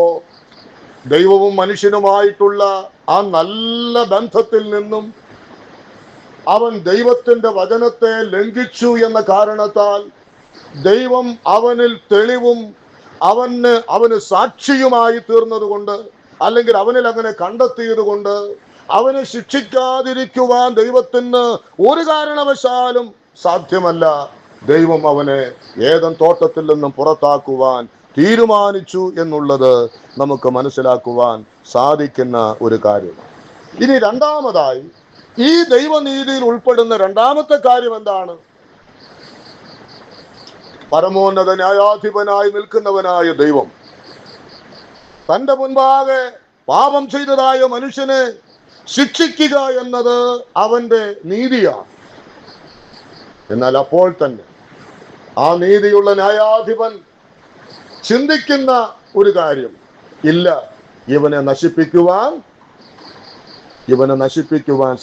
ദൈവവും മനുഷ്യനുമായിട്ടുള്ള ആ നല്ല ബന്ധത്തിൽ നിന്നും അവൻ ദൈവത്തിന്റെ വചനത്തെ ലംഘിച്ചു എന്ന കാരണത്താൽ ദൈവം അവനിൽ തെളിവും അവന് സാക്ഷിയുമായി തീർന്നത് കൊണ്ട്, അല്ലെങ്കിൽ അവനിൽ അങ്ങനെ കണ്ടെത്തിയത് കൊണ്ട് അവനെ ശിക്ഷിക്കാതിരിക്കുവാൻ ദൈവത്തിന് ഒരു കാരണവശാലും സാധ്യമല്ല. ദൈവം അവനെ ഏദൻ തോട്ടത്തിൽ നിന്നും പുറത്താക്കുവാൻ തീരുമാനിച്ചു എന്നുള്ളത് നമുക്ക് മനസ്സിലാക്കുവാൻ സാധിക്കുന്ന ഒരു കാര്യമാണ്. ഇനി രണ്ടാമതായി ഈ ദൈവനീതിയിൽ ഉൾപ്പെടുന്ന രണ്ടാമത്തെ കാര്യം എന്താണ്? പരമോന്നത ന്യായാധിപനായി നിൽക്കുന്നവനായ ദൈവം തന്റെ മുൻപാകെ പാപം ചെയ്തതായ മനുഷ്യനെ ശിക്ഷിക്കുക എന്നത് അവന്റെ നീതിയാണ്. എന്നാൽ അപ്പോൾ തന്നെ ആ നീതിയുള്ള ന്യായാധിപൻ ചിന്തിക്കുന്ന ഒരു കാര്യം, ഇല്ല, ഇവനെ നശിപ്പിക്കുവാൻ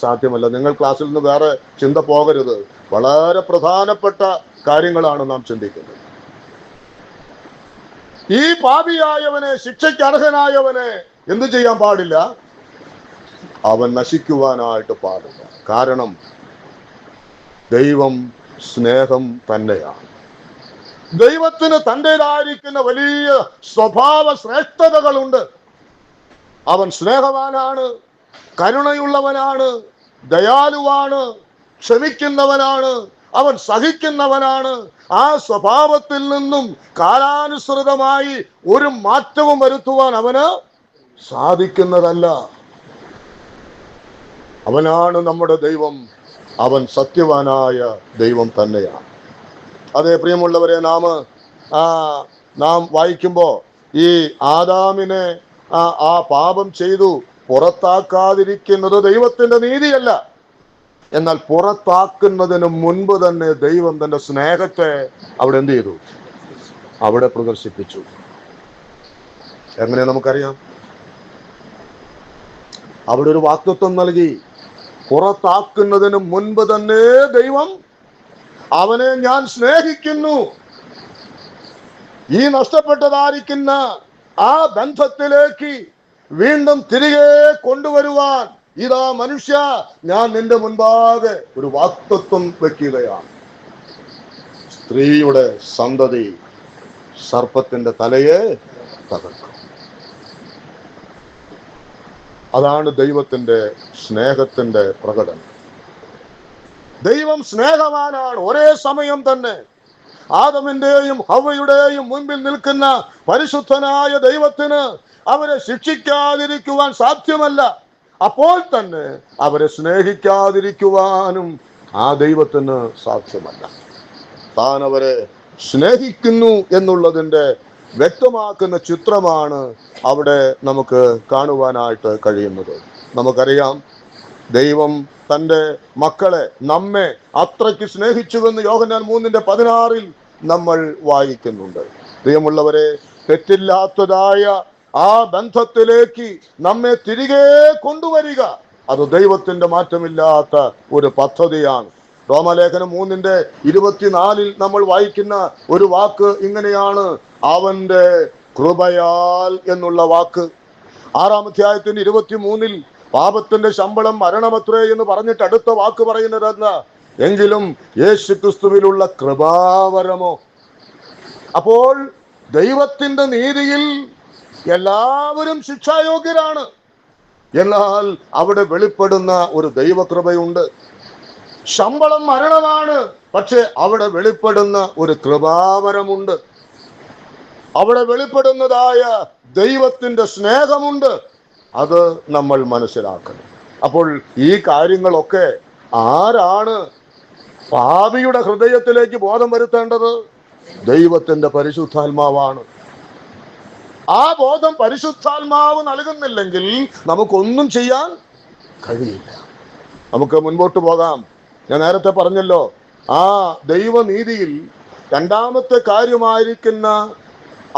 സാധ്യമല്ല. നിങ്ങൾ ക്ലാസ്സിൽ നിന്ന് വേറെ ചിന്ത പോകരുത്. വളരെ പ്രധാനപ്പെട്ട കാര്യങ്ങളാണ് നാം ചിന്തിക്കുന്നത്. ഈ പാപിയായവനെ, ശിക്ഷയ്ക്ക് അർഹനായവനെ എന്തു ചെയ്യാൻ പാടില്ല? അവൻ നശിക്കുവാനായിട്ട് പാടില്ല. കാരണം ദൈവം സ്നേഹം തന്നെയാണ്. ദൈവത്തിന് തൻ്റെതായിരിക്കുന്ന വലിയ സ്വഭാവ ശ്രേഷ്ഠതകളുണ്ട്. അവൻ സ്നേഹവാനാണ്, കരുണയുള്ളവനാണ്, ദയാലുവാണ്, ക്ഷമിക്കുന്നവനാണ്, അവൻ സഹിക്കുന്നവനാണ്. ആ സ്വഭാവത്തിൽ നിന്നും കാലാനുസൃതമായി ഒരു മാറ്റവും വരുത്തുവാൻ അവന് സാധിക്കുന്നതല്ല. അവനാണ് നമ്മുടെ ദൈവം. അവൻ സത്യവാനായ ദൈവം തന്നെയാണ്. അതേ പ്രിയമുള്ളവരെ, നാം വായിക്കുമ്പോൾ ഈ ആദാമിനെ ആ പാപം ചെയ്തു പുറത്താക്കാതിരിക്കുന്നത് ദൈവത്തിന്റെ നീതിയല്ല. എന്നാൽ പുറത്താക്കുന്നതിന് മുൻപ് തന്നെ ദൈവം തന്റെ സ്നേഹത്തെ അവിടെ എന്ത് ചെയ്തു? അവിടെ പ്രദർശിപ്പിച്ചു. എങ്ങനെ നമുക്കറിയാം? അവിടെ ഒരു വാഗ്ദത്തം നൽകി. പുറത്താക്കുന്നതിന് മുൻപ് തന്നെ ദൈവം അവനെ ഞാൻ സ്നേഹിക്കുന്നു, ഈ നഷ്ടപ്പെട്ടതായിരിക്കുന്ന ആ ബന്ധത്തിലേക്ക് വീണ്ടും തിരികെ കൊണ്ടുവരുവാൻ ഇതാ മനുഷ്യ, ഞാൻ നിന്റെ മുൻപാകെ ഒരു വാഗ്ദത്തം വെക്കുകയാണ്. സ്ത്രീയുടെ സന്തതി സർപ്പത്തിന്റെ തലയെ തകർക്കും. അതാണ് ദൈവത്തിന്റെ സ്നേഹത്തിന്റെ പ്രകടനം. ദൈവം സ്നേഹവാനാണ്. ഒരേ സമയം തന്നെ ആദമിന്റെയും ഹവ്വയുടെയും മുൻപിൽ നിൽക്കുന്ന പരിശുദ്ധനായ ദൈവത്തിന് അവരെ ശിക്ഷിക്കാതിരിക്കുവാൻ സാധ്യമല്ല. അപ്പോൾ തന്നെ അവരെ സ്നേഹിക്കാതിരിക്കുവാനും ആ ദൈവത്തിന് സാധ്യമല്ല. താൻ അവരെ സ്നേഹിക്കുന്നു എന്നുള്ളതിന്റെ വ്യക്തമാക്കുന്ന ചിത്രമാണ് അവിടെ നമുക്ക് കാണുവാനായിട്ട് കഴിയുന്നത്. നമുക്കറിയാം, ദൈവം തൻ്റെ മക്കളെ, നമ്മെ അത്രയ്ക്ക് സ്നേഹിച്ചുവെന്ന് യോഹന്നാൻ 3:16 നമ്മൾ വായിക്കുന്നുണ്ട്. പ്രിയമുള്ളവരെ, തെറ്റില്ലാത്തതായ ആ ബന്ധത്തിലേക്ക് നമ്മെ തിരികെ കൊണ്ടുവരിക, അത് ദൈവത്തിന്റെ മാറ്റമില്ലാത്ത ഒരു പദ്ധതിയാണ്. റോമാലേഖനം 3:24 നമ്മൾ വായിക്കുന്ന ഒരു വാക്ക് ഇങ്ങനെയാണ്, അവന്റെ കൃപയാൽ എന്നുള്ള വാക്ക്. 6-ാം അധ്യായത്തിന്റെ 23 പാപത്തിന്റെ ശമ്പളം മരണമത്രേ എന്ന് പറഞ്ഞിട്ട് അടുത്ത വാക്ക് പറയുന്നതെന്ന്, എങ്കിലും യേശു ക്രിസ്തുവിലുള്ള കൃപാവരമോ. അപ്പോൾ ദൈവത്തിന്റെ നീതിയിൽ എല്ലാവരും ശിക്ഷായോഗ്യരാണ്. എന്നാൽ അവിടെ വെളിപ്പെടുന്ന ഒരു ദൈവകൃപയുണ്ട്. ശമ്പളം മരണമാണ്, പക്ഷെ അവിടെ വെളിപ്പെടുന്ന ഒരു കൃപാവരമുണ്ട്. അവിടെ വെളിപ്പെടുന്നതായ ദൈവത്തിന്റെ സ്നേഹമുണ്ട്. അത് നമ്മൾ മനസ്സിലാക്കണം. അപ്പോൾ ഈ കാര്യങ്ങളൊക്കെ ആരാണ് പാപിയുടെ ഹൃദയത്തിലേക്ക് ബോധം വരുത്തേണ്ടത്? ദൈവത്തിന്റെ പരിശുദ്ധാത്മാവാണ്. ആ ബോധം പരിശുദ്ധാത്മാവ് നൽകുന്നില്ലെങ്കിൽ നമുക്കൊന്നും ചെയ്യാൻ കഴിയില്ല. നമുക്ക് മുൻപോട്ട് പോകാം. ഞാൻ നേരത്തെ പറഞ്ഞല്ലോ, ആ ദൈവനീതിയിൽ രണ്ടാമത്തെ കാര്യമായിരിക്കുന്ന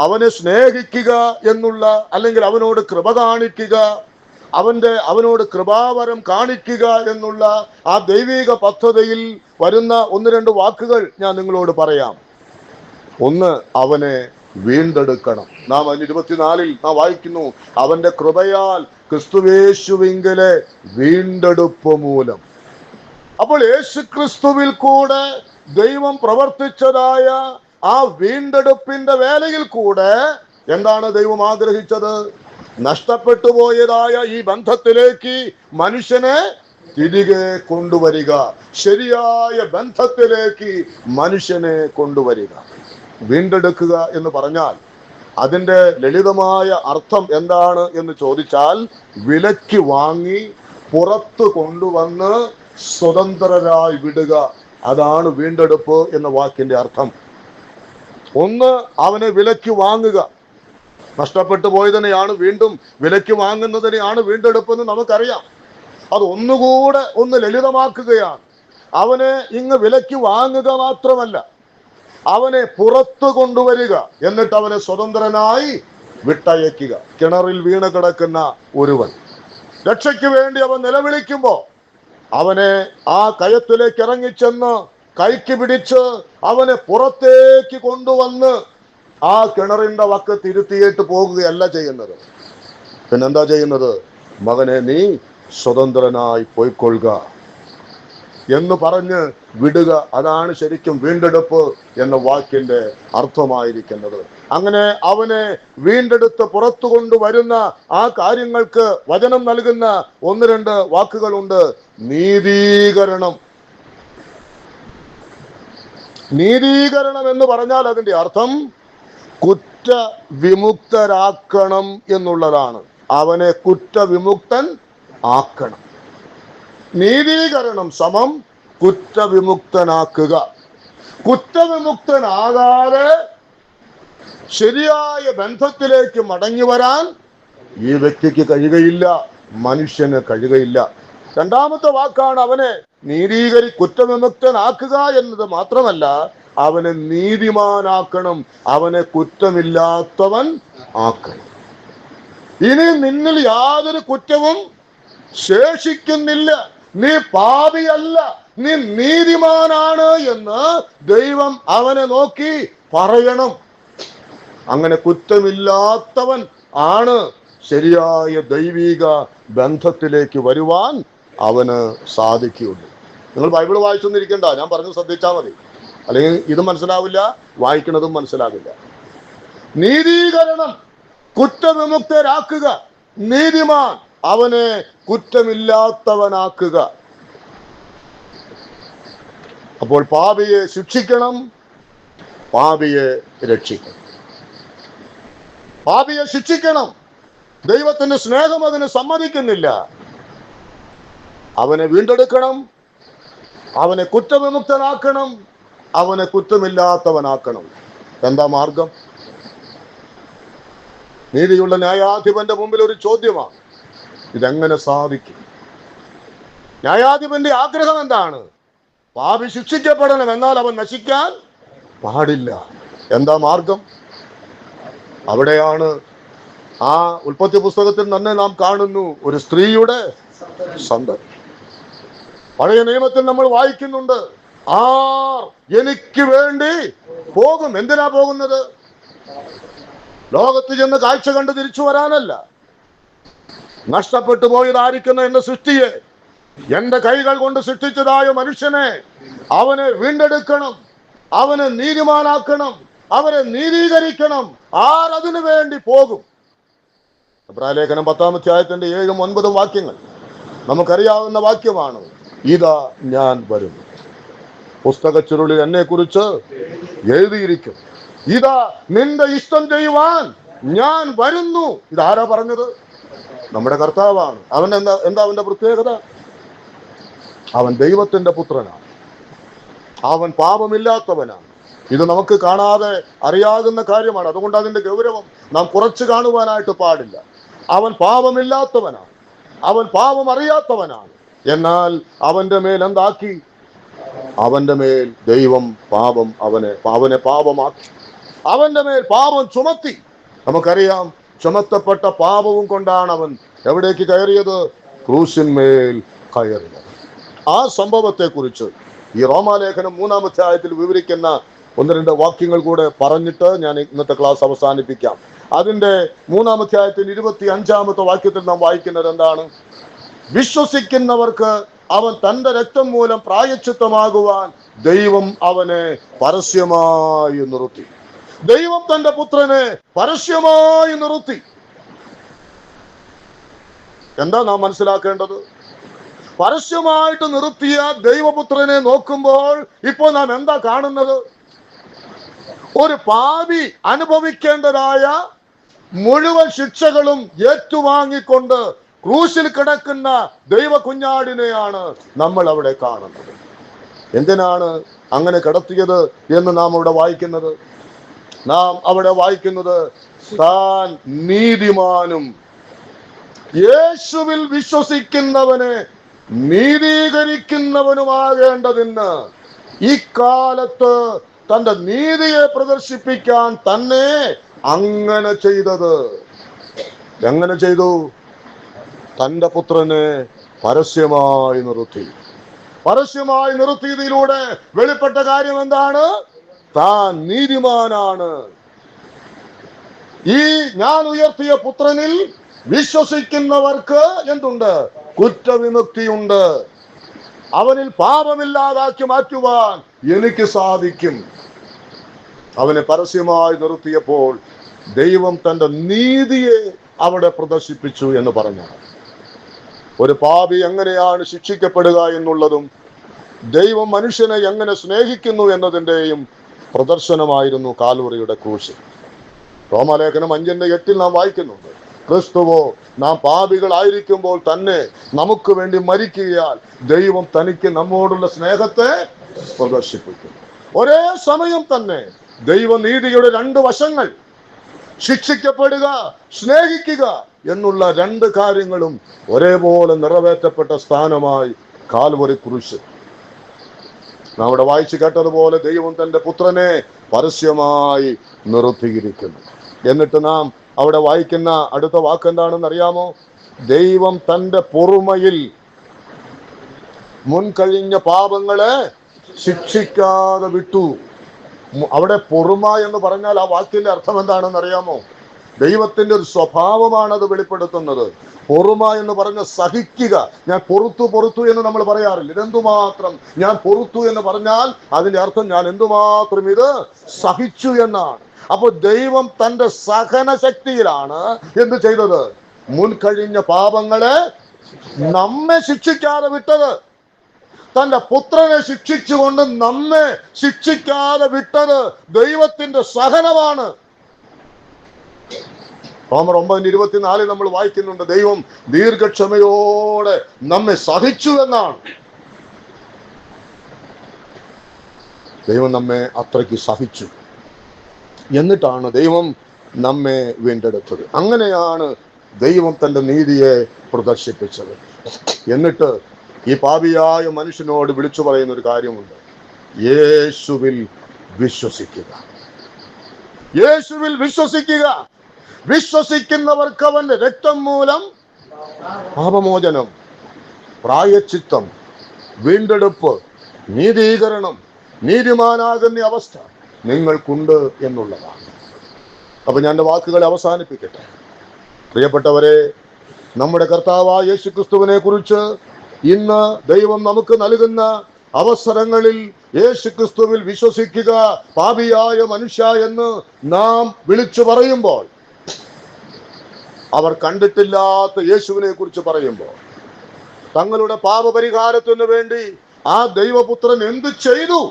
അവനെ സ്നേഹിക്കുക എന്നുള്ള, അല്ലെങ്കിൽ അവനോട് കൃപ കാണിക്കുക, അവനോട് കൃപാവരം കാണിക്കുക എന്നുള്ള ആ ദൈവിക പദ്ധതിയിൽ വരുന്ന 1-2 വാക്കുകൾ ഞാൻ നിങ്ങളോട് പറയാം. ഒന്ന്, അവനെ വീണ്ടെടുക്കണം. നാം 24 നാം വായിക്കുന്നു, അവന്റെ കൃപയാൽ ക്രിസ്തുവേശുവിങ്കലെ വീണ്ടെടുപ്പ് മൂലം. അപ്പോൾ യേശു ക്രിസ്തുവിൽ കൂടെ ദൈവം പ്രവർത്തിച്ചതായ ആ വീണ്ടെടുപ്പിന്റെ വേലയിൽ കൂടെ എന്താണ് ദൈവം ആഗ്രഹിച്ചത്? നഷ്ടപ്പെട്ടു പോയതായ ഈ ബന്ധത്തിലേക്ക് മനുഷ്യനെ തിരികെ കൊണ്ടുവരിക, ശരിയായ ബന്ധത്തിലേക്ക് മനുഷ്യനെ കൊണ്ടുവരിക. വീണ്ടെടുക്കുക എന്ന് പറഞ്ഞാൽ അതിൻ്റെ ലളിതമായ അർത്ഥം എന്താണ് എന്ന് ചോദിച്ചാൽ, വിലയ്ക്ക് വാങ്ങി പുറത്തു കൊണ്ടുവന്ന് സ്വതന്ത്രരായി വിടുക. അതാണ് വീണ്ടെടുപ്പ് എന്ന വാക്കിന്റെ അർത്ഥം. ഒന്ന്, അവനെ വിലയ്ക്ക് വാങ്ങുക. നഷ്ടപ്പെട്ടു പോയതിനെയാണ് വീണ്ടും വിലയ്ക്ക് വാങ്ങുന്നതിനെയാണ് വീണ്ടെടുപ്പെന്ന് നമുക്കറിയാം. അത് ഒന്നുകൂടെ ഒന്ന് ലളിതമാക്കുകയാണ്. അവനെ ഇങ്ങ് വിലയ്ക്ക് വാങ്ങുക മാത്രമല്ല, അവനെ പുറത്തു കൊണ്ടുവരിക, എന്നിട്ട് അവനെ സ്വതന്ത്രനായി വിട്ടയക്കുക. കിണറിൽ വീണ് കിടക്കുന്ന ഒരുവൻ രക്ഷയ്ക്ക് വേണ്ടി അവൻ നിലവിളിക്കുമ്പോൾ അവനെ ആ കയത്തിലേക്ക് ഇറങ്ങിച്ചെന്ന് കൈക്ക് പിടിച്ച് അവനെ പുറത്തേക്ക് കൊണ്ടുവന്ന് ആ കിണറിന്റെ വക്കത്ത് ഇരുത്തിയിട്ട് പോകുകയല്ല ചെയ്യുന്നത്. പിന്നെന്താ ചെയ്യുന്നത്? മകനെ, നീ സ്വതന്ത്രനായി പോയിക്കൊള്ളുക എന്ന് പറഞ്ഞ് വിടുക. അതാണ് ശരിക്കും വീണ്ടെടുപ്പ് എന്ന വാക്കിന്റെ അർത്ഥമായിരിക്കുന്നത്. അങ്ങനെ അവനെ വീണ്ടെടുത്ത് പുറത്തു കൊണ്ടുവരുന്ന ആ കാര്യങ്ങൾക്ക് വചനം നൽകുന്ന 1-2 വാക്കുകളുണ്ട്. നീതീകരണം. നീതീകരണം എന്ന് പറഞ്ഞാൽ അതിന്റെ അർത്ഥം കുറ്റവിമുക്തരാക്കണം എന്നുള്ളതാണ്. അവനെ കുറ്റവിമുക്തൻ ആക്കണം. നീതീകരണം സമം കുറ്റവിമുക്തനാക്കുക. കുറ്റവിമുക്തനാകാതെ ശരിയായ ബന്ധത്തിലേക്ക് മടങ്ങി വരാൻ ഈ വ്യക്തിക്ക് കഴിയുകയില്ല, മനുഷ്യന് കഴിയുകയില്ല. രണ്ടാമത്തെ വാക്കാണ് അവനെ കുറ്റവിമുക്തനാക്കുക എന്നത് മാത്രമല്ല, അവനെ നീതിമാനാക്കണം, അവനെ കുറ്റമില്ലാത്തവൻ ആക്കണം. ഇനി നിന്നിൽ യാതൊരു കുറ്റവും ശേഷിക്കുന്നില്ല, നീ പാപിയല്ല, നീ നീതിമാനാണ് എന്ന് ദൈവം അവനെ നോക്കി പറയണം. അങ്ങനെ കുറ്റമില്ലാത്തവൻ ആണ് ശരിയായ ദൈവിക ബന്ധത്തിലേക്ക് വരുവാൻ അവന് സാധിക്കുകയുള്ളൂ. നിങ്ങൾ ബൈബിൾ വായിച്ചൊന്നിരിക്കണ്ട, ഞാൻ പറഞ്ഞു ശ്രദ്ധിച്ചാൽ മതി, അല്ലെങ്കിൽ ഇതും മനസ്സിലാവില്ല, വായിക്കുന്നതും മനസ്സിലാവില്ല. നീതീകരണം കുറ്റവിമുക്തരാക്കുക, നീതിമാൻ അവനെ കുറ്റമില്ലാത്തവനാക്കുക. അപ്പോൾ പാപിയെ ശിക്ഷിക്കണം, പാപിയെ രക്ഷിക്കണം. പാപിയെ ശിക്ഷിക്കണം, ദൈവത്തിന്റെ സ്നേഹം അതിന് സമ്മതിക്കുന്നില്ല. അവനെ വീണ്ടെടുക്കണം, അവനെ കുറ്റവിമുക്തനാക്കണം, അവനെ കുറ്റമില്ലാത്തവനാക്കണം. എന്താ മാർഗം? നീതിയുള്ള ന്യായാധിപന്റെ മുമ്പിൽ ഒരു ചോദ്യമാണ്, ഇതെങ്ങനെ സാധിക്കും? ന്യായാധിപന്റെ ആഗ്രഹം എന്താണ്? പാപി ശിക്ഷിക്കപ്പെടണം, എന്നാൽ അവൻ നശിക്കാൻ പാടില്ല. എന്താ മാർഗം? അവിടെയാണ് ആ ഉൽപ്പത്തി പുസ്തകത്തിൽ തന്നെ നാം കാണുന്നു ഒരു സ്ത്രീയുടെ സന്തതി. പഴയ നിയമത്തിൽ നമ്മൾ വായിക്കുന്നുണ്ട്, ആർ എനിക്ക് വേണ്ടി പോകും. എന്തിനാ പോകുന്നത്? ലോകത്ത് ചെന്ന് കാഴ്ച കണ്ട് തിരിച്ചു വരാനല്ല. നഷ്ടപ്പെട്ടു പോയതായിരിക്കുന്ന എന്റെ സൃഷ്ടിയെ, എന്റെ കൈകൾ കൊണ്ട് സൃഷ്ടിച്ചതായ മനുഷ്യനെ, അവനെ വീണ്ടെടുക്കണം, അവനെ നീതിമാനാക്കണം, അവനെ നീതീകരിക്കണം. ആരതിനു വേണ്ടി പോകും? എബ്രായലേഖനം 10-ാം അധ്യായത്തിന്റെ 7-9 വാക്യങ്ങൾ നമുക്കറിയാവുന്ന വാക്യമാണ്. ഇതാ ഞാൻ വരുന്നു, പുസ്തക ചുരുളിൽ എന്നെ കുറിച്ച് എഴുതിയിരിക്കും, ഇതാ നിന്റെ ഇഷ്ടം ചെയ്യുവാൻ ഞാൻ വരുന്നു. ഇതാരാ പറഞ്ഞത്? നമ്മുടെ കർത്താവാണ്. അവൻ എന്താ അവന്റെ പ്രത്യേകത? അവൻ ദൈവത്തിന്റെ പുത്രനാണ്, അവൻ പാപമില്ലാത്തവനാണ്. ഇത് നമുക്ക് കാണാതെ അറിയാകുന്ന കാര്യമാണ്. അതുകൊണ്ട് അതിന്റെ ഗൗരവം നാം കുറച്ച് കാണുവാനായിട്ട് പാടില്ല. അവൻ പാപമില്ലാത്തവനാണ്, അവൻ പാപം അറിയാത്തവനാണ്. എന്നാൽ അവന്റെ മേൽ എന്താക്കി? അവന്റെ മേൽ ദൈവം അവനെ പാപമാക്കി, അവന്റെ മേൽ പാപം ചുമത്തി. നമുക്കറിയാം, ചുമത്തപ്പെട്ട പാപവും കൊണ്ടാണ് അവൻ എവിടേക്ക് കയറിയത്? ക്രൂശിന്മേൽ കയറിയത്. ആ സംഭവത്തെ കുറിച്ച് ഈ റോമാലേഖനം 3-ാം അധ്യായത്തിൽ വിവരിക്കുന്ന 1-2 വാക്യങ്ങൾ കൂടെ പറഞ്ഞിട്ട് ഞാൻ ഇന്നത്തെ ക്ലാസ് അവസാനിപ്പിക്കാം. അതിന്റെ 3-ാം അധ്യായത്തിൽ 25-ാമത്തെ വാക്യത്തിൽ നാം വായിക്കുന്നത് എന്താണ്? വിശ്വസിക്കുന്നവർക്ക് അവൻ തന്റെ രക്തം മൂലം പ്രായശ്ചിത്തമാകുവാൻ ദൈവം അവനെ പരസ്യമായി നിർത്തി. ദൈവം തന്റെ പുത്രനെ പരസ്യമായി നിർത്തി. എന്താ നാം മനസ്സിലാക്കേണ്ടത്? പരസ്യമായിട്ട് നിർത്തിയ ദൈവപുത്രനെ നോക്കുമ്പോൾ ഇപ്പോൾ നാം എന്താ കാണുന്നത്? ഒരു പാപി അനുഭവിക്കേണ്ടതായ മുഴുവൻ ശിക്ഷകളും ഏറ്റുവാങ്ങിക്കൊണ്ട് ക്രൂശിൽ കിടക്കുന്ന ദൈവ കുഞ്ഞാടിനെയാണ് നമ്മൾ അവിടെ കാണുന്നത്. എന്തിനാണ് അങ്ങനെ കിടത്തിയത് എന്ന് നാം അവിടെ വായിക്കുന്നത്? താൻ നീതിമാനും യേശുവിൽ വിശ്വസിക്കുന്നവനെ നീതീകരിക്കുന്നവനുമാകേണ്ടതിന് ഈ കാലത്ത് തന്റെ നീതിയെ പ്രദർശിപ്പിക്കാൻ തന്നെ അങ്ങനെ ചെയ്തത്. എങ്ങനെ ചെയ്തു? തന്റെ പുത്രനെ പരസ്യമായി നിർത്തി. പരസ്യമായി നിർത്തിയതിലൂടെ വെളിപ്പെട്ട കാര്യം എന്താണ്? താൻ നീതിമാനാണ്. ഈ ഞാൻ ഉയർത്തിയ പുത്രനിൽ വിശ്വസിക്കുന്നവർക്ക് എന്തുണ്ട്? കുറ്റവിമുക്തിയുണ്ട്. അവനിൽ പാപമില്ലാതാക്കി മാറ്റുവാൻ എനിക്ക് സാധിക്കും. അവനെ പരസ്യമായി നിർത്തിയപ്പോൾ ദൈവം തന്റെ നീതിയെ അവിടെ പ്രദർശിപ്പിച്ചു എന്ന് പറഞ്ഞു. ഒരു പാപി എങ്ങനെയാണ് ശിക്ഷിക്കപ്പെടുക എന്നുള്ളതും ദൈവം മനുഷ്യനെ എങ്ങനെ സ്നേഹിക്കുന്നു എന്നതിൻ്റെയും പ്രദർശനമായിരുന്നു കാൽവറിയുടെ ക്രൂശ്. റോമാലേഖനം 5-8 നാം വായിക്കുന്നുണ്ട്, ക്രിസ്തുവോ നാം പാപികളായിരിക്കുമ്പോൾ തന്നെ നമുക്ക് വേണ്ടി മരിക്കുകയാൽ ദൈവം തനിക്ക് നമ്മോടുള്ള സ്നേഹത്തെ പ്രദർശിപ്പിക്കും. ഒരേ സമയം തന്നെ ദൈവനീതിയുടെ രണ്ട് വശങ്ങൾ, ശിക്ഷിക്കപ്പെടുക, സ്നേഹിക്കുക എന്നുള്ള രണ്ട് കാര്യങ്ങളും ഒരേപോലെ നിറവേറ്റപ്പെട്ട സ്ഥാനമായി കാൽവരി കുരിശ്. നാം ഇവിടെ വായിച്ചു കേട്ടതുപോലെ ദൈവം തന്റെ പുത്രനെ പരസ്യമായി നിർത്തിയിരിക്കുന്നു. എന്നിട്ട് നാം അവിടെ വായിക്കുന്ന അടുത്ത വാക്ക് എന്താണെന്ന് അറിയാമോ? ദൈവം തന്റെ പൊറുമയിൽ മുൻകഴിഞ്ഞ പാപങ്ങളെ ശിക്ഷിക്കാതെ വിട്ടു. അവിടെ പൊറുമ എന്ന് പറഞ്ഞാൽ ആ വാക്കിന്റെ അർത്ഥം എന്താണെന്ന് അറിയാമോ? ദൈവത്തിന്റെ ഒരു സ്വഭാവമാണ് അത് വെളിപ്പെടുത്തുന്നത്. പൊറുമ എന്ന് പറഞ്ഞ സഹിക്കുക. ഞാൻ പൊറുത്തു എന്ന് നമ്മൾ പറയാറില്ല. ഇതെന്തുമാത്രം ഞാൻ പൊറുത്തു എന്ന് പറഞ്ഞാൽ അതിന്റെ അർത്ഥം ഞാൻ എന്തുമാത്രം ഇത് സഹിച്ചു എന്നാണ്. അപ്പൊ ദൈവം തന്റെ സഹന ശക്തിയിലാണ് എന്ത് ചെയ്തത്? മുൻകഴിഞ്ഞ പാപങ്ങളെ നമ്മെ ശിക്ഷിക്കാതെ വിട്ടത്. തന്റെ പുത്രനെ ശിക്ഷിച്ചുകൊണ്ട് നമ്മെ ശിക്ഷിക്കാതെ വിട്ടത് ദൈവത്തിന്റെ സഹനമാണ്. റോമർ 9:24 നമ്മൾ വായിക്കുന്നുണ്ട്, ദൈവം ദീർഘക്ഷമയോടെ നമ്മെ സഹിച്ചു എന്നാണ്. ദൈവം നമ്മെ അത്രയ്ക്ക് സഹിച്ചു. എന്നിട്ടാണ് ദൈവം നമ്മെ വീണ്ടെടുത്തത്. അങ്ങനെയാണ് ദൈവം തന്റെ നീതിയെ പ്രദർശിപ്പിച്ചത്. എന്നിട്ട് ഈ പാപിയായ മനുഷ്യനോട് വിളിച്ചു പറയുന്ന ഒരു കാര്യമുണ്ട്: യേശുവിൽ വിശ്വസിക്കുക. യേശുവിൽ വിശ്വസിക്കുക. വിശ്വസിക്കുന്നവർക്ക് അവന്റെ രക്തം മൂലം പാപമോചനം, പ്രായശ്ചിത്തം, വീണ്ടെടുപ്പ്, നീതീകരണം, നീതിമാനാകുന്ന അവസ്ഥ നിങ്ങൾക്കുണ്ട് എന്നുള്ളതാണ്. അപ്പൊ ഞാൻ എൻ്റെ വാക്കുകളെ അവസാനിപ്പിക്കട്ടെ. പ്രിയപ്പെട്ടവരെ, നമ്മുടെ കർത്താവായ യേശുക്രിസ്തുവിനെ കുറിച്ച് ഇന്ന് ദൈവം നമുക്ക് നൽകുന്ന അവസരങ്ങളിൽ യേശുക്രിസ്തുവിൽ വിശ്വസിക്കുക, പാപിയായ മനുഷ്യ എന്ന് നാം വിളിച്ചു പറയുമ്പോൾ, അവർ കണ്ടിട്ടില്ലാത്ത യേശുവിനെ കുറിച്ച് പറയുമ്പോൾ, തങ്ങളുടെ പാപപരിഹാരത്തിന് വേണ്ടി ആ ദൈവപുത്രൻ എന്ത് ചെയ്തു?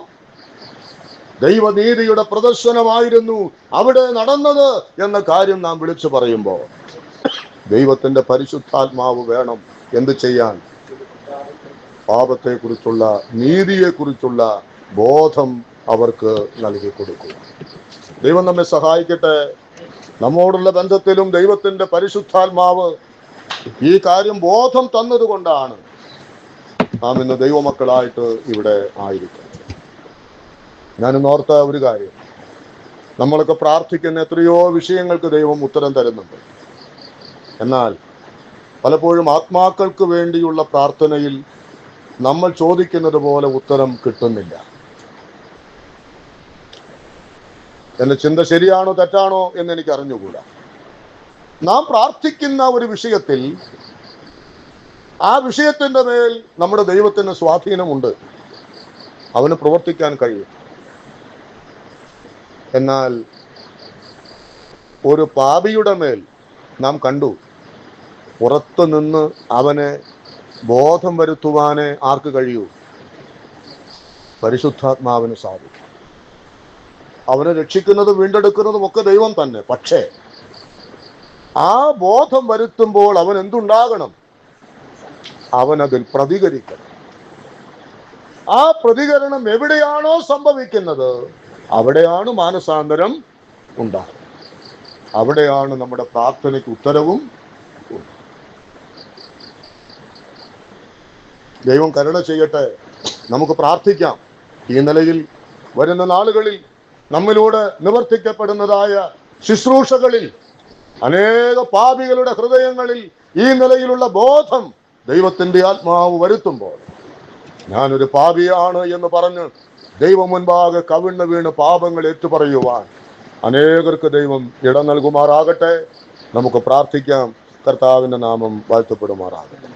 ദൈവനീതിയുടെ പ്രദർശനമായിരുന്നു അവിടെ നടന്നത് എന്ന കാര്യം നാം വിളിച്ചു പറയുമ്പോൾ, ദൈവത്തിന്റെ പരിശുദ്ധാത്മാവ് വേണം എന്ത് ചെയ്യാൻ? പാപത്തെക്കുറിച്ചുള്ള, നീതിയെക്കുറിച്ചുള്ള ബോധം അവർക്ക് നൽകി കൊടുക്കുക. ദൈവം നമ്മെ സഹായിക്കട്ടെ. നമ്മോടുള്ള ബന്ധത്തിലും ദൈവത്തിന്റെ പരിശുദ്ധാത്മാവ് ഈ കാര്യം ബോധം തന്നതുകൊണ്ടാണ് നാം ഇന്ന് ദൈവമക്കളായിട്ട് ഇവിടെ ആയിരിക്കുന്നത്. ഞാനിന്ന് ഓർത്ത ഒരു കാര്യം, നമ്മളൊക്കെ പ്രാർത്ഥിക്കുന്ന എത്രയോ വിഷയങ്ങൾക്ക് ദൈവം ഉത്തരം തരുന്നുണ്ട്. എന്നാൽ പലപ്പോഴും ആത്മാക്കൾക്ക് വേണ്ടിയുള്ള പ്രാർത്ഥനയിൽ നമ്മൾ ചോദിക്കുന്നത് പോലെ ഉത്തരം കിട്ടുന്നില്ല. എന്റെ ചിന്ത ശരിയാണോ തെറ്റാണോ എന്ന് എനിക്ക് അറിഞ്ഞുകൂടാ. നാം പ്രാർത്ഥിക്കുന്ന ഒരു വിഷയത്തിൽ ആ വിഷയത്തിന്റെ മേൽ നമ്മുടെ ദൈവത്തിന് സ്വാധീനമുണ്ട്, അവന് പ്രവർത്തിക്കാൻ കഴിയും. എന്നാൽ ഒരു പാപിയുടെ മേൽ നാം കണ്ടു, പുറത്തു നിന്ന് അവനെ ബോധം വരുത്തുവാനേ ആർക്ക് കഴിയൂ? പരിശുദ്ധാത്മാവിന് സാധിക്കും. അവനെ രക്ഷിക്കുന്നതും വീണ്ടെടുക്കുന്നതും ഒക്കെ ദൈവം തന്നെ. പക്ഷേ ആ ബോധം വരുത്തുമ്പോൾ അവൻ എന്തുണ്ടാകണം? അവനതിൽ പ്രതികരിക്കണം. ആ പ്രതികരണം എവിടെയാണോ സംഭവിക്കുന്നത് അവിടെയാണ് മാനസാന്തരം ഉണ്ടാകുന്നത്. അവിടെയാണ് നമ്മുടെ പ്രാർത്ഥനയ്ക്ക് ഉത്തരവും. ദൈവം കരുണ ചെയ്യട്ടെ. നമുക്ക് പ്രാർത്ഥിക്കാം. ഈ നിലയിൽ വരുന്ന നാളുകളിൽ നമ്മിലൂടെ നിവർത്തിക്കപ്പെടുന്നതായ ശുശ്രൂഷകളിൽ അനേക പാപികളുടെ ഹൃദയങ്ങളിൽ ഈ നിലയിലുള്ള ബോധം ദൈവത്തിന്റെ ആത്മാവ് വരുത്തുമ്പോൾ, ഞാനൊരു പാപിയാണ് എന്ന് പറഞ്ഞ് ദൈവം മുൻപാകെ കവിണ്ണ് വീണ് പാപങ്ങൾ ഏറ്റുപറയുവാൻ അനേകർക്ക് ദൈവം ഇടം നൽകുമാറാകട്ടെ. നമുക്ക് പ്രാർത്ഥിക്കാം. കർത്താവിന്റെ നാമം വാഴ്ത്തപ്പെടുമാറാകട്ടെ.